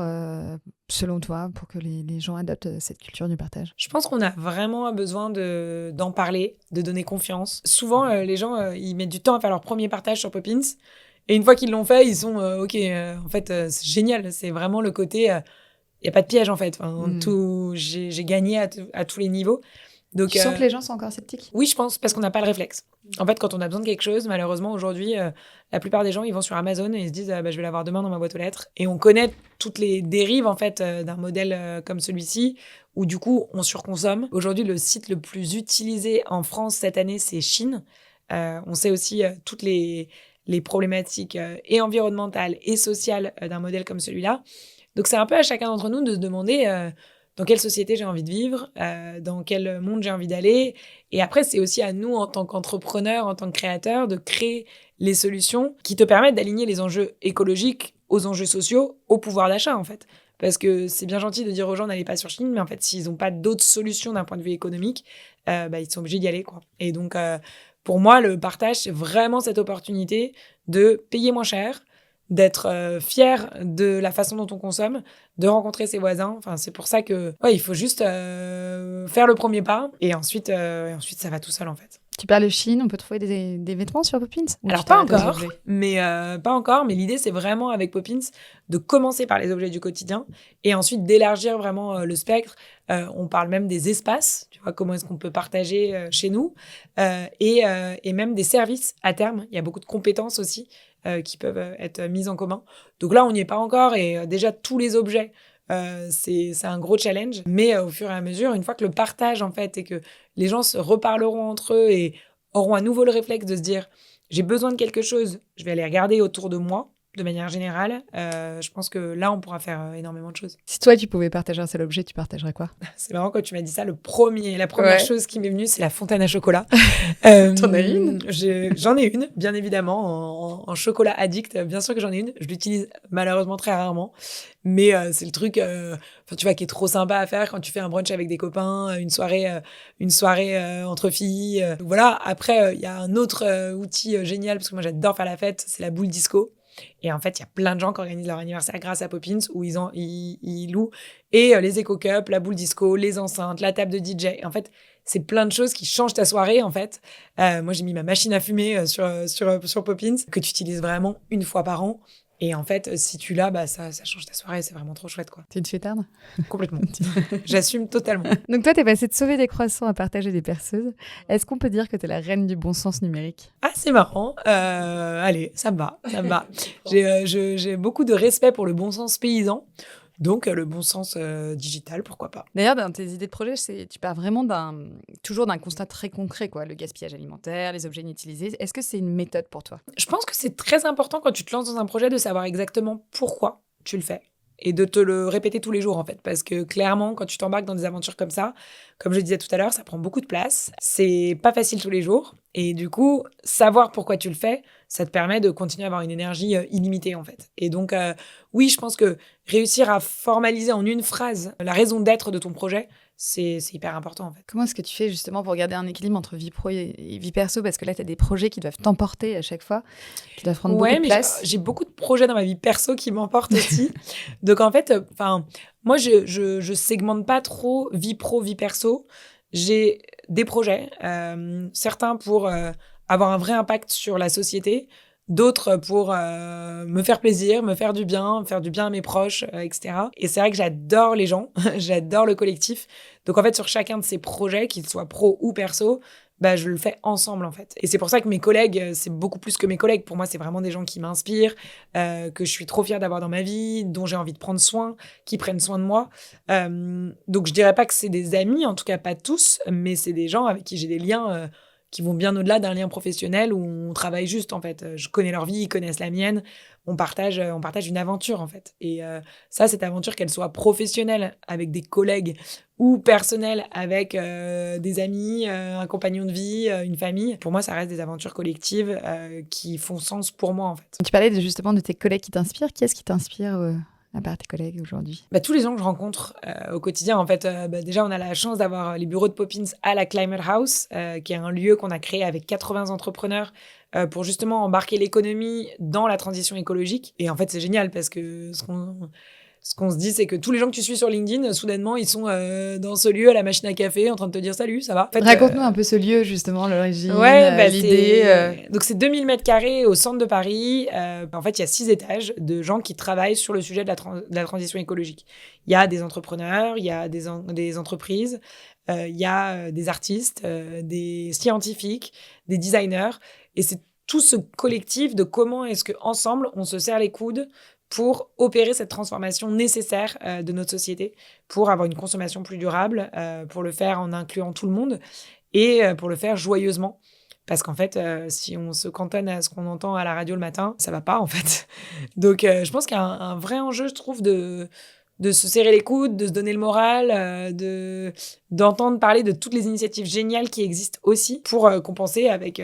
selon toi, pour que les gens adoptent cette culture du partage? Je pense qu'on a vraiment besoin d'en parler, de donner confiance. Souvent, les gens, ils mettent du temps à faire leur premier partage sur Poppins. Et une fois qu'ils l'ont fait, ils sont OK, en fait, c'est génial. C'est vraiment le côté, il n'y a pas de piège, en fait. Enfin, j'ai gagné à tous les niveaux. Donc, Tu sens que les gens sont encore sceptiques? oui, je pense, parce qu'on n'a pas le réflexe. En fait, quand on a besoin de quelque chose, malheureusement, aujourd'hui, la plupart des gens, ils vont sur Amazon et ils se disent je vais l'avoir demain dans ma boîte aux lettres. Et on connaît toutes les dérives, en fait, d'un modèle comme celui-ci, où du coup, on surconsomme. Aujourd'hui, le site le plus utilisé en France cette année, c'est Chine. On sait aussi toutes les problématiques et environnementales et sociales d'un modèle comme celui-là. Donc, c'est un peu à chacun d'entre nous de se demander dans quelle société j'ai envie de vivre, dans quel monde j'ai envie d'aller. Et après, c'est aussi à nous, en tant qu'entrepreneurs, en tant que créateurs, de créer les solutions qui te permettent d'aligner les enjeux écologiques aux enjeux sociaux, au pouvoir d'achat, en fait. Parce que c'est bien gentil de dire aux gens n'allez pas sur Chine, mais en fait, s'ils n'ont pas d'autres solutions d'un point de vue économique, ils sont obligés d'y aller, quoi. Et donc, pour moi, le partage, c'est vraiment cette opportunité de payer moins cher, d'être fier de la façon dont on consomme, de rencontrer ses voisins. Enfin, c'est pour ça que il faut juste faire le premier pas et ensuite ça va tout seul en fait. Tu parles de Chine, on peut trouver des vêtements sur Poppins? Alors pas encore, mais l'idée c'est vraiment avec Poppins de commencer par les objets du quotidien et ensuite d'élargir vraiment le spectre. On parle même des espaces, tu vois, comment est-ce qu'on peut partager chez nous et même des services à terme. Il y a beaucoup de compétences aussi qui peuvent être mises en commun. Donc là, on n'y est pas encore et déjà tous les objets, c'est un gros challenge. Mais au fur et à mesure, une fois que le partage en fait et que les gens se reparleront entre eux et auront à nouveau le réflexe de se dire j'ai besoin de quelque chose, je vais aller regarder autour de moi de manière générale, je pense que là, on pourra faire énormément de choses. Si toi, tu pouvais partager un seul objet, tu partagerais quoi? C'est marrant quand tu m'as dit ça, la première chose qui m'est venue, c'est la fontaine à chocolat. T'en as une? J'en ai une, bien évidemment, en chocolat addict, bien sûr que j'en ai une. Je l'utilise malheureusement très rarement, mais c'est le truc, tu vois, qui est trop sympa à faire quand tu fais un brunch avec des copains, une soirée entre filles. Voilà. Après, il y a un autre outil génial, parce que moi j'adore faire la fête, c'est la boule disco. Et en fait, il y a plein de gens qui organisent leur anniversaire grâce à Poppins, où ils louent et les éco-cups, la boule disco, les enceintes, la table de DJ. Et en fait, c'est plein de choses qui changent ta soirée, en fait. Moi, j'ai mis ma machine à fumer sur Poppins, que tu utilises vraiment une fois par an. Et en fait, si tu l'as, ça change ta soirée. C'est vraiment trop chouette, quoi. T'es une fêtarde? Complètement. J'assume totalement. Donc toi, t'es passée de sauver des croissants à partager des perceuses. Est-ce qu'on peut dire que t'es la reine du bon sens numérique? Ah, c'est marrant. Allez, ça me va. J'ai beaucoup de respect pour le bon sens paysan. Donc, le bon sens digital, pourquoi pas. D'ailleurs, dans tes idées de projet, tu pars vraiment toujours d'un constat très concret, quoi. Le gaspillage alimentaire, les objets inutilisés. Est-ce que c'est une méthode pour toi? Je pense que c'est très important quand tu te lances dans un projet de savoir exactement pourquoi tu le fais et de te le répéter tous les jours, en fait. Parce que clairement, quand tu t'embarques dans des aventures comme ça, comme je le disais tout à l'heure, ça prend beaucoup de place. C'est pas facile tous les jours. Et du coup, savoir pourquoi tu le fais, ça te permet de continuer à avoir une énergie illimitée, en fait. Et donc, oui, je pense que réussir à formaliser en une phrase la raison d'être de ton projet, c'est hyper important, en fait. Comment est-ce que tu fais justement pour garder un équilibre entre vie pro et vie perso? Parce que là, tu as des projets qui doivent t'emporter à chaque fois, qui doivent prendre beaucoup de place. J'ai beaucoup de projets dans ma vie perso qui m'emportent aussi. Donc, en fait, moi, je segmente pas trop vie pro, vie perso. J'ai des projets, certains pour avoir un vrai impact sur la société, d'autres pour me faire plaisir, me faire du bien à mes proches, etc. Et c'est vrai que j'adore les gens, j'adore le collectif. Donc en fait, sur chacun de ces projets, qu'ils soient pro ou perso, je le fais ensemble en fait. Et c'est pour ça que mes collègues, c'est beaucoup plus que mes collègues. Pour moi, c'est vraiment des gens qui m'inspirent, que je suis trop fière d'avoir dans ma vie, dont j'ai envie de prendre soin, qui prennent soin de moi. Donc je dirais pas que c'est des amis, en tout cas pas tous, mais c'est des gens avec qui j'ai des liens qui vont bien au-delà d'un lien professionnel où on travaille juste en fait. Je connais leur vie, ils connaissent la mienne. On partage une aventure en fait. Et ça, cette aventure, qu'elle soit professionnelle avec des collègues ou personnelle avec des amis, un compagnon de vie, une famille, pour moi, ça reste des aventures collectives qui font sens pour moi en fait. Tu parlais justement de tes collègues qui t'inspirent. Qui est-ce qui t'inspire à part tes collègues aujourd'hui? Tous les gens que je rencontre au quotidien, en fait, déjà, on a la chance d'avoir les bureaux de Poppins à la Climate House, qui est un lieu qu'on a créé avec 80 entrepreneurs pour justement embarquer l'économie dans la transition écologique. Et en fait, c'est génial parce que ce qu'on se dit, c'est que tous les gens que tu suis sur LinkedIn, soudainement, ils sont dans ce lieu à la machine à café en train de te dire salut, ça va? En fait, raconte-nous un peu ce lieu, justement, l'origine, l'idée. Donc, c'est 2000 mètres carrés au centre de Paris. En fait, il y a 6 étages de gens qui travaillent sur le sujet de la transition écologique. Il y a des entrepreneurs, il y a des entreprises, il y a des artistes, des scientifiques, des designers. Et c'est tout ce collectif de comment est-ce qu'ensemble, on se serre les coudes pour opérer cette transformation nécessaire de notre société, pour avoir une consommation plus durable, pour le faire en incluant tout le monde et pour le faire joyeusement. Parce qu'en fait, si on se cantonne à ce qu'on entend à la radio le matin, ça va pas en fait. Donc je pense qu'il y a un vrai enjeu, je trouve, de se serrer les coudes, de se donner le moral, d'entendre parler de toutes les initiatives géniales qui existent aussi pour compenser avec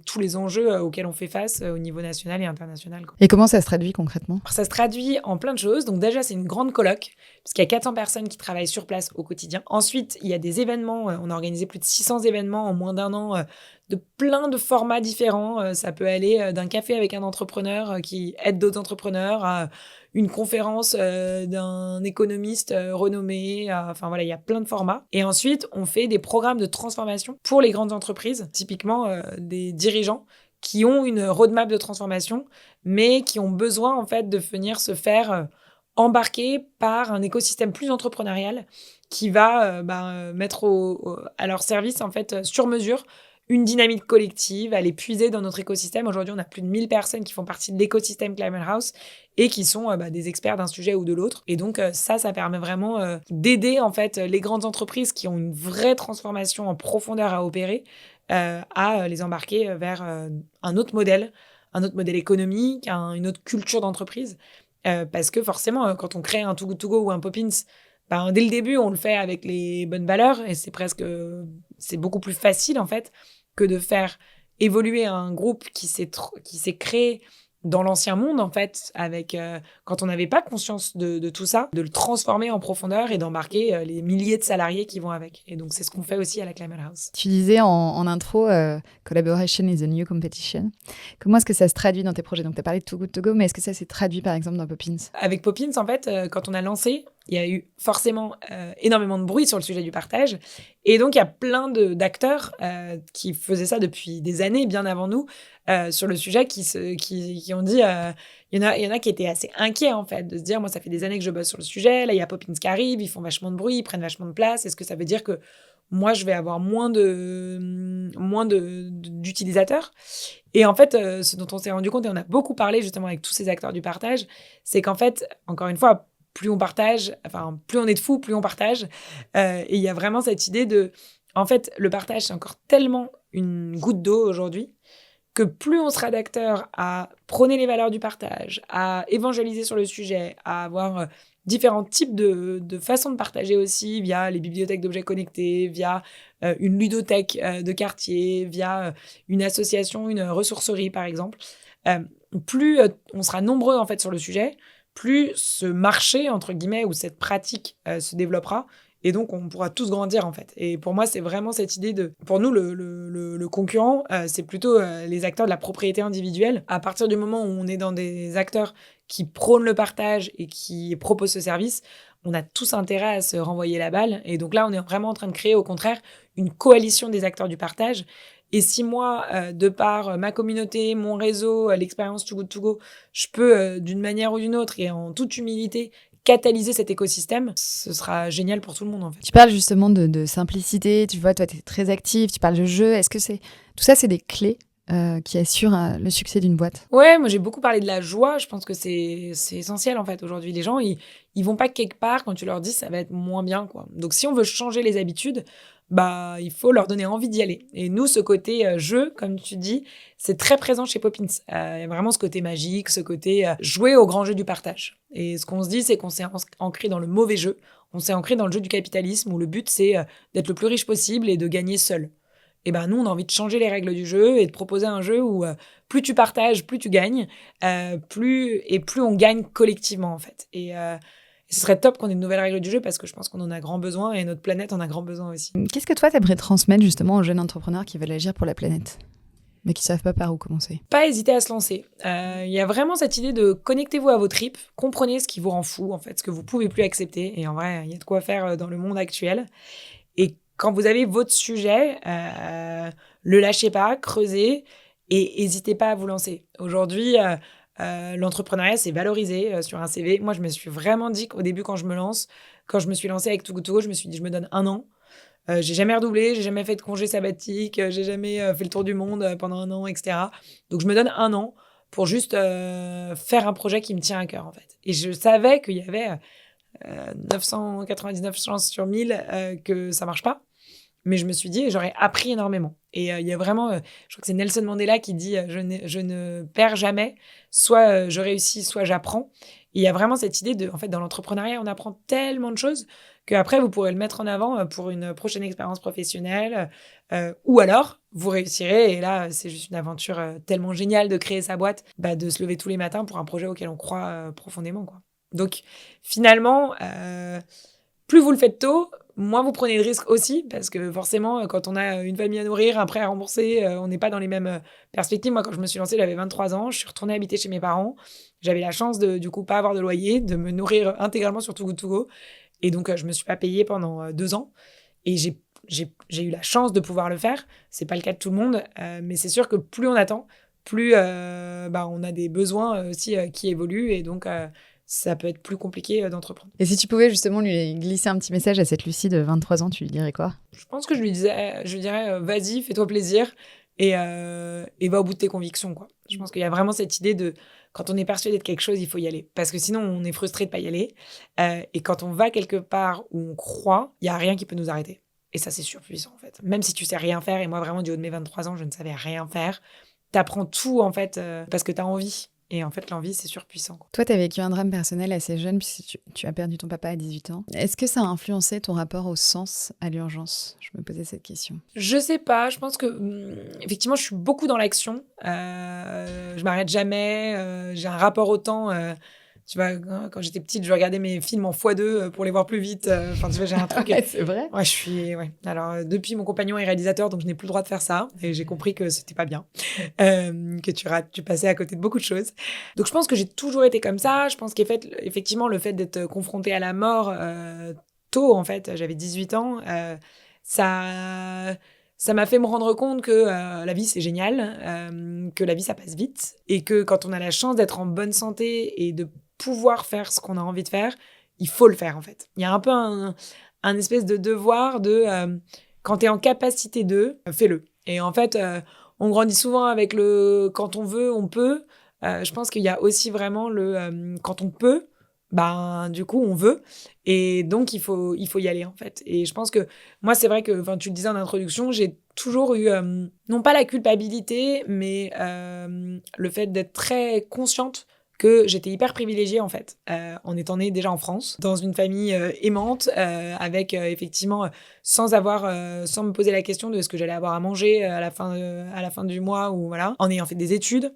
tous les enjeux auxquels on fait face au niveau national et international, quoi. Et comment ça se traduit concrètement? Ça se traduit en plein de choses. Donc déjà, c'est une grande colloque, parce qu'il y a 400 personnes qui travaillent sur place au quotidien. Ensuite, il y a des événements. On a organisé plus de 600 événements en moins d'1 an, de plein de formats différents. Ça peut aller d'un café avec un entrepreneur qui aide d'autres entrepreneurs à une conférence d'un économiste renommé. Enfin voilà, il y a plein de formats. Et ensuite, on fait des programmes de transformation pour les grandes entreprises, typiquement des dirigeants qui ont une roadmap de transformation, mais qui ont besoin en fait de venir se faire embarquer par un écosystème plus entrepreneurial qui va mettre à leur service en fait sur mesure une dynamique collective, à les puiser dans notre écosystème. Aujourd'hui, on a plus de 1000 personnes qui font partie de l'écosystème Climate House et qui sont des experts d'un sujet ou de l'autre. Et donc, ça permet vraiment d'aider en fait les grandes entreprises qui ont une vraie transformation en profondeur à opérer, à les embarquer vers un autre modèle économique, une autre culture d'entreprise. Parce que forcément, quand on crée un Too Good To Go ou un Poppins, dès le début, on le fait avec les bonnes valeurs et c'est beaucoup plus facile en fait que de faire évoluer un groupe qui s'est créé dans l'ancien monde, en fait, avec quand on n'avait pas conscience de tout ça, de le transformer en profondeur et d'embarquer les milliers de salariés qui vont avec. Et donc, c'est ce qu'on fait aussi à la Climate House. Tu disais en intro, collaboration is the new competition. Comment est-ce que ça se traduit dans tes projets? Donc, tu as parlé de Too Good To Go, mais est-ce que ça s'est traduit, par exemple, dans Poppins? Avec Poppins, en fait, quand on a lancé, il y a eu forcément énormément de bruit sur le sujet du partage. Et donc, il y a plein d'acteurs qui faisaient ça depuis des années, bien avant nous, sur le sujet, qui ont dit... Il y en a qui étaient assez inquiets, en fait, de se dire, moi, ça fait des années que je bosse sur le sujet. Là, il y a Poppins qui arrive, ils font vachement de bruit, ils prennent vachement de place. Est-ce que ça veut dire que moi, je vais avoir moins d'utilisateurs? Et en fait, ce dont on s'est rendu compte, et on a beaucoup parlé justement avec tous ces acteurs du partage, c'est qu'en fait, encore une fois, plus on partage, enfin, plus on est de fous, plus on partage. Et il y a vraiment cette idée de... En fait, le partage, c'est encore tellement une goutte d'eau aujourd'hui que plus on sera d'acteurs à prôner les valeurs du partage, à évangéliser sur le sujet, à avoir différents types de façons de partager aussi, via les bibliothèques d'objets connectés, via une ludothèque de quartier, via une association, une ressourcerie, par exemple. Plus on sera nombreux, en fait, sur le sujet, plus ce marché, entre guillemets, ou cette pratique se développera. Et donc, on pourra tous grandir, en fait. Et pour moi, c'est vraiment cette idée de... Pour nous, le concurrent, c'est plutôt les acteurs de la propriété individuelle. À partir du moment où on est dans des acteurs qui prônent le partage et qui proposent ce service, on a tous intérêt à se renvoyer la balle. Et donc là, on est vraiment en train de créer, au contraire, une coalition des acteurs du partage. Et si moi, de par ma communauté, mon réseau, l'expérience Too Good To Go, je peux, d'une manière ou d'une autre, et en toute humilité, catalyser cet écosystème, ce sera génial pour tout le monde en fait. Tu parles justement de simplicité, tu vois, toi, tu es très active, tu parles de jeu. Est-ce que tout ça, c'est des clés qui assurent le succès d'une boîte? Ouais, moi j'ai beaucoup parlé de la joie, je pense que c'est essentiel en fait aujourd'hui. Les gens, ils vont pas quelque part quand tu leur dis ça va être moins bien, quoi. Donc si on veut changer les habitudes, bah il faut leur donner envie d'y aller. Et nous, ce côté jeu, comme tu dis, c'est très présent chez Poppins. Il y a vraiment ce côté magique, ce côté jouer au grand jeu du partage. Et ce qu'on se dit, c'est qu'on s'est ancré dans le mauvais jeu. On s'est ancré dans le jeu du capitalisme où le but c'est d'être le plus riche possible et de gagner seul. Et ben nous, on a envie de changer les règles du jeu et de proposer un jeu où plus tu partages, plus tu gagnes, plus on gagne collectivement en fait. Et ce serait top qu'on ait de nouvelles règles du jeu parce que je pense qu'on en a grand besoin et notre planète en a grand besoin aussi. Qu'est-ce que toi, tu aimerais transmettre justement aux jeunes entrepreneurs qui veulent agir pour la planète, mais qui ne savent pas par où commencer? Pas hésiter à se lancer. Il y a vraiment cette idée de connectez-vous à vos tripes, comprenez ce qui vous rend fou en fait, ce que vous pouvez plus accepter. Et en vrai, il y a de quoi faire dans le monde actuel. Et quand vous avez votre sujet, le lâchez pas, creusez et n'hésitez pas à vous lancer. Aujourd'hui, l'entrepreneuriat, c'est valorisé sur un CV. Moi, je me suis vraiment dit qu'au début, quand je me suis lancée avec Too Good To Go, je me suis dit, je me donne 1 an. J'ai jamais redoublé, j'ai jamais fait de congé sabbatique, j'ai jamais fait le tour du monde pendant 1 an, etc. Donc, je me donne 1 an pour juste faire un projet qui me tient à cœur, en fait. Et je savais qu'il y avait 999 chances sur 1000 que ça marche pas. Mais je me suis dit, j'aurais appris énormément. Et il y a vraiment, je crois que c'est Nelson Mandela qui dit, je ne perds jamais, soit je réussis, soit j'apprends. Et il y a vraiment cette idée en fait, dans l'entrepreneuriat, on apprend tellement de choses qu'après, vous pourrez le mettre en avant pour une prochaine expérience professionnelle. Ou alors, vous réussirez. Et là, c'est juste une aventure tellement géniale de créer sa boîte, de se lever tous les matins pour un projet auquel on croit profondément, quoi. Donc, finalement, plus vous le faites tôt, moins vous prenez de risques aussi, parce que forcément, quand on a une famille à nourrir, un prêt à rembourser, on n'est pas dans les mêmes perspectives. Moi, quand je me suis lancée, j'avais 23 ans, je suis retournée habiter chez mes parents. J'avais la chance de, du coup, pas avoir de loyer, de me nourrir intégralement sur Too Good To Go. Et donc, je me suis pas payée pendant 2 ans. Et j'ai eu la chance de pouvoir le faire. C'est pas le cas de tout le monde, mais c'est sûr que plus on attend, plus on a des besoins aussi qui évoluent. Et donc, ça peut être plus compliqué d'entreprendre. Et si tu pouvais justement lui glisser un petit message à cette Lucie de 23 ans, tu lui dirais quoi? Je pense que je lui dirais vas-y, fais-toi plaisir et va au bout de tes convictions, quoi. Je pense qu'il y a vraiment cette idée de quand on est persuadé de quelque chose, il faut y aller. Parce que sinon, on est frustré de pas y aller. Et quand on va quelque part où on croit, il y a rien qui peut nous arrêter. Et ça, c'est surpuissant, en fait. Même si tu sais rien faire, et moi, vraiment, du haut de mes 23 ans, je ne savais rien faire. T'apprends tout, en fait, parce que t'as envie. Et en fait, l'envie, c'est surpuissant, quoi. Toi, tu as vécu un drame personnel assez jeune puisque tu as perdu ton papa à 18 ans. Est-ce que ça a influencé ton rapport au sens, à l'urgence? Je me posais cette question. Je sais pas, je pense que effectivement, je suis beaucoup dans l'action. Je m'arrête jamais. J'ai un rapport au temps. Tu vois, quand j'étais petite, je regardais mes films en x2 pour les voir plus vite. Enfin, tu vois, j'ai un truc. Ouais, c'est vrai. Ouais, ouais. Alors, depuis, mon compagnon est réalisateur, donc je n'ai plus le droit de faire ça. Et j'ai compris que c'était pas bien. Que tu passais à côté de beaucoup de choses. Donc, je pense que j'ai toujours été comme ça. Je pense qu'effectivement, le fait d'être confrontée à la mort tôt, en fait, j'avais 18 ans, ça m'a fait me rendre compte que la vie, c'est génial, que la vie, ça passe vite. Et que quand on a la chance d'être en bonne santé et de pouvoir faire ce qu'on a envie de faire, il faut le faire, en fait. Il y a un peu un espèce de devoir de quand tu es en capacité de, fais-le. Et en fait, on grandit souvent avec le quand on veut, on peut. Je pense qu'il y a aussi vraiment le quand on peut, du coup, on veut. Et donc, il faut y aller, en fait. Et je pense que moi, c'est vrai que, tu le disais en introduction, j'ai toujours eu, non pas la culpabilité, mais le fait d'être très consciente que j'étais hyper privilégiée, en fait, en étant née déjà en France, dans une famille aimante, avec effectivement, sans me poser la question de ce que j'allais avoir à manger à la fin du mois, ou voilà, en ayant fait des études,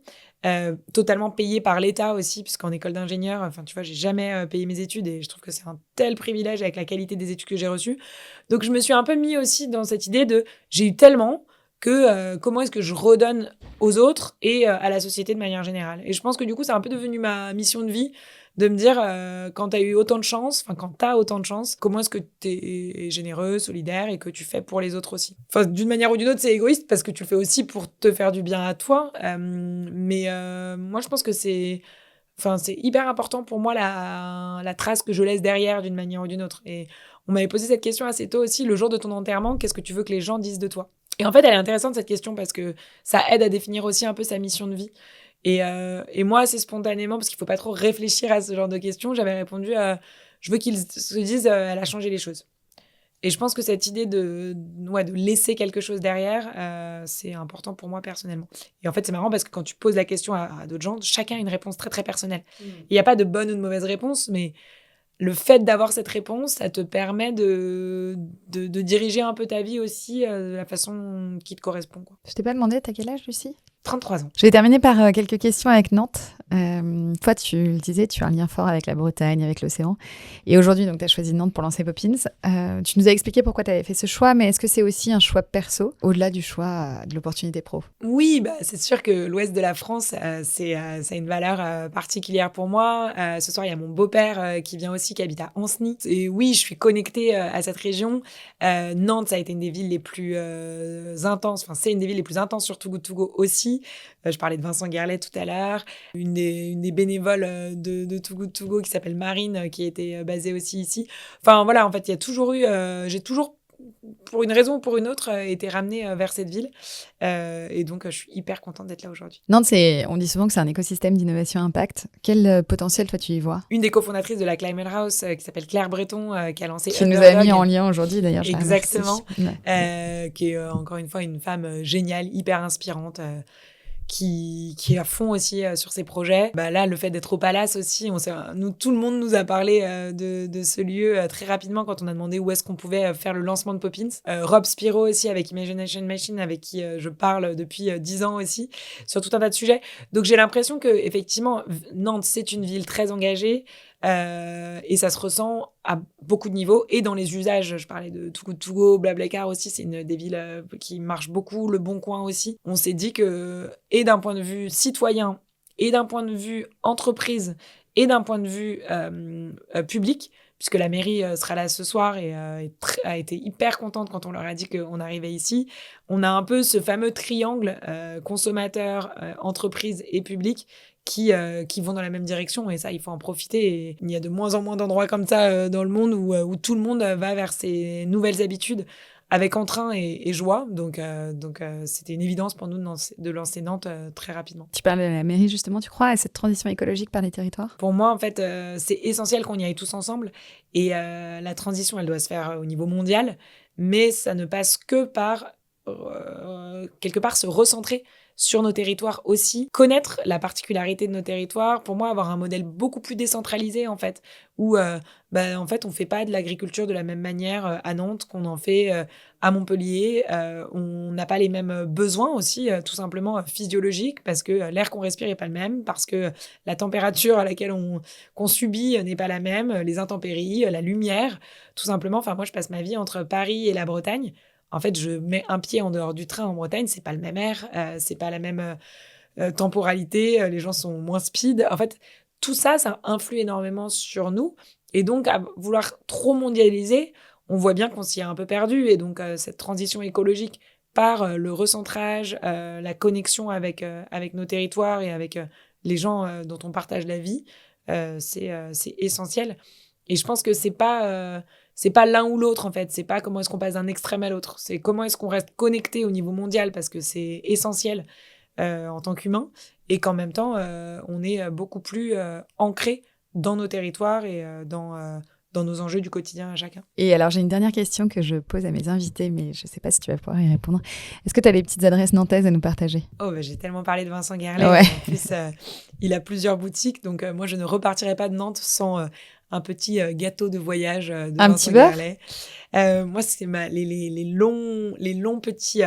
totalement payée par l'État aussi, puisqu'en école d'ingénieur, tu vois, j'ai jamais payé mes études et je trouve que c'est un tel privilège avec la qualité des études que j'ai reçues. Donc, je me suis un peu mis aussi dans cette idée de j'ai eu tellement que comment est-ce que je redonne aux autres et à la société de manière générale. Et je pense que du coup, c'est un peu devenu ma mission de vie de me dire quand t'as autant de chance, comment est-ce que t'es généreux, solidaire et que tu fais pour les autres aussi. Enfin, d'une manière ou d'une autre, c'est égoïste parce que tu le fais aussi pour te faire du bien à toi. Mais moi, je pense que c'est Enfin, c'est hyper important pour moi la trace que je laisse derrière d'une manière ou d'une autre. Et on m'avait posé cette question assez tôt aussi, le jour de ton enterrement, qu'est-ce que tu veux que les gens disent de toi? Et en fait, elle est intéressante cette question parce que ça aide à définir aussi un peu sa mission de vie. Et moi, assez spontanément, parce qu'il faut pas trop réfléchir à ce genre de questions, j'avais répondu je veux qu'ils se disent elle a changé les choses. Et je pense que cette idée de laisser quelque chose derrière, c'est important pour moi personnellement. Et en fait, c'est marrant parce que quand tu poses la question à d'autres gens, chacun a une réponse très, très personnelle. Il n'y a pas de bonne ou de mauvaise réponse, mais le fait d'avoir cette réponse, ça te permet de diriger un peu ta vie aussi de la façon qui te correspond, quoi. Je t'ai pas demandé, t'as quel âge, Lucie? 33 ans. Je vais terminer par quelques questions avec Nantes. Toi, tu le disais, tu as un lien fort avec la Bretagne, avec l'océan. Et aujourd'hui, donc, tu as choisi Nantes pour lancer Poppins. Tu nous as expliqué pourquoi tu avais fait ce choix, mais est-ce que c'est aussi un choix perso, au-delà du choix de l'opportunité pro? Oui, c'est sûr que l'ouest de la France, ça a une valeur particulière pour moi. Ce soir, il y a mon beau-père qui vient aussi, qui habite à Ancenis. Et oui, je suis connectée à cette région. Nantes, ça a été une des villes les plus intenses. Enfin, c'est une des villes les plus intenses sur Togo Togo aussi. Je parlais de Vincent Guerlet tout à l'heure. Une des bénévoles de Togo Togo qui s'appelle Marine, qui était basée aussi ici. Enfin, voilà, en fait, il y a toujours eu... j'ai toujours, pour une raison ou pour une autre, été ramenée vers cette ville. Et donc, je suis hyper contente d'être là aujourd'hui. Nantes, on dit souvent que c'est un écosystème d'innovation impact. Quel potentiel, toi, tu y vois? Une des cofondatrices de la Climate House, qui s'appelle Claire Breton, qui a lancé Qui Underdog. nous a mis en lien aujourd'hui, d'ailleurs. Exactement. Qui est, encore une fois, une femme géniale, hyper inspirante, qui est à fond aussi sur ses projets. Là, le fait d'être au Palace aussi, tout le monde nous a parlé de ce lieu très rapidement quand on a demandé où est-ce qu'on pouvait faire le lancement de Poppins. Rob Spiro aussi, avec Imagination Machine, avec qui je parle depuis 10 ans aussi, sur tout un tas de sujets. Donc j'ai l'impression que effectivement, Nantes, c'est une ville très engagée, et ça se ressent à beaucoup de niveaux et dans les usages. Je parlais de Togo Togo, Blablacar aussi, c'est une des villes qui marche beaucoup, Le Bon Coin aussi. On s'est dit que, et d'un point de vue citoyen, et d'un point de vue entreprise, et d'un point de vue public, puisque la mairie sera là ce soir et a été hyper contente quand on leur a dit qu'on arrivait ici. On a un peu ce fameux triangle consommateur, entreprise et public qui vont dans la même direction, et ça, il faut en profiter. Et il y a de moins en moins d'endroits comme ça dans le monde où tout le monde va vers ses nouvelles habitudes avec entrain et joie. Donc c'était une évidence pour nous de lancer Nantes très rapidement. Tu parlais de la mairie, justement. Tu crois à cette transition écologique par les territoires? Pour moi, en fait, c'est essentiel qu'on y aille tous ensemble. Et la transition, elle doit se faire au niveau mondial, mais ça ne passe que par, quelque part, se recentrer sur nos territoires aussi, connaître la particularité de nos territoires, pour moi avoir un modèle beaucoup plus décentralisé en fait, où en fait on fait pas de l'agriculture de la même manière à Nantes qu'on en fait à Montpellier, on n'a pas les mêmes besoins aussi, tout simplement physiologiques, parce que l'air qu'on respire est pas le même, parce que la température à laquelle qu'on subit n'est pas la même, les intempéries, la lumière, tout simplement. Enfin, moi je passe ma vie entre Paris et la Bretagne. En fait, je mets un pied en dehors du train en Bretagne, c'est pas le même air, c'est pas la même temporalité, les gens sont moins speed. En fait, tout ça, ça influe énormément sur nous. Et donc, à vouloir trop mondialiser, on voit bien qu'on s'y est un peu perdu. Et donc, cette transition écologique par le recentrage, la connexion avec nos territoires et avec les gens dont on partage la vie, c'est essentiel. Et je pense que c'est pas l'un ou l'autre, en fait. C'est pas comment est-ce qu'on passe d'un extrême à l'autre. C'est comment est-ce qu'on reste connecté au niveau mondial, parce que c'est essentiel en tant qu'humain, et qu'en même temps, on est beaucoup plus ancré dans nos territoires et dans nos enjeux du quotidien à chacun. Et alors, j'ai une dernière question que je pose à mes invités, mais je ne sais pas si tu vas pouvoir y répondre. Est-ce que tu as des petites adresses nantaises à nous partager? J'ai tellement parlé de Vincent Guerlet. Ouais. En plus, il a plusieurs boutiques, donc moi, je ne repartirai pas de Nantes sans un petit gâteau de voyage de un Vincent petit beurre. Guerlet. Moi, c'est les longs petits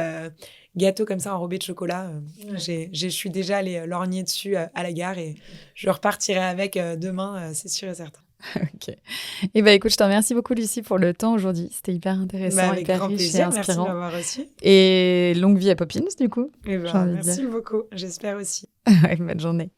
gâteaux comme ça enrobés de chocolat. Je suis déjà allée lorgner dessus à la gare, et je repartirai avec demain, c'est sûr et certain. Ok. Et écoute, je te remercie beaucoup, Lucie, pour le temps aujourd'hui. C'était hyper intéressant, avec hyper grand riche plaisir. et inspirant. Merci de m'avoir reçu. Et longue vie à Poppins, du coup. Merci beaucoup. J'espère aussi. Ouais, bonne journée.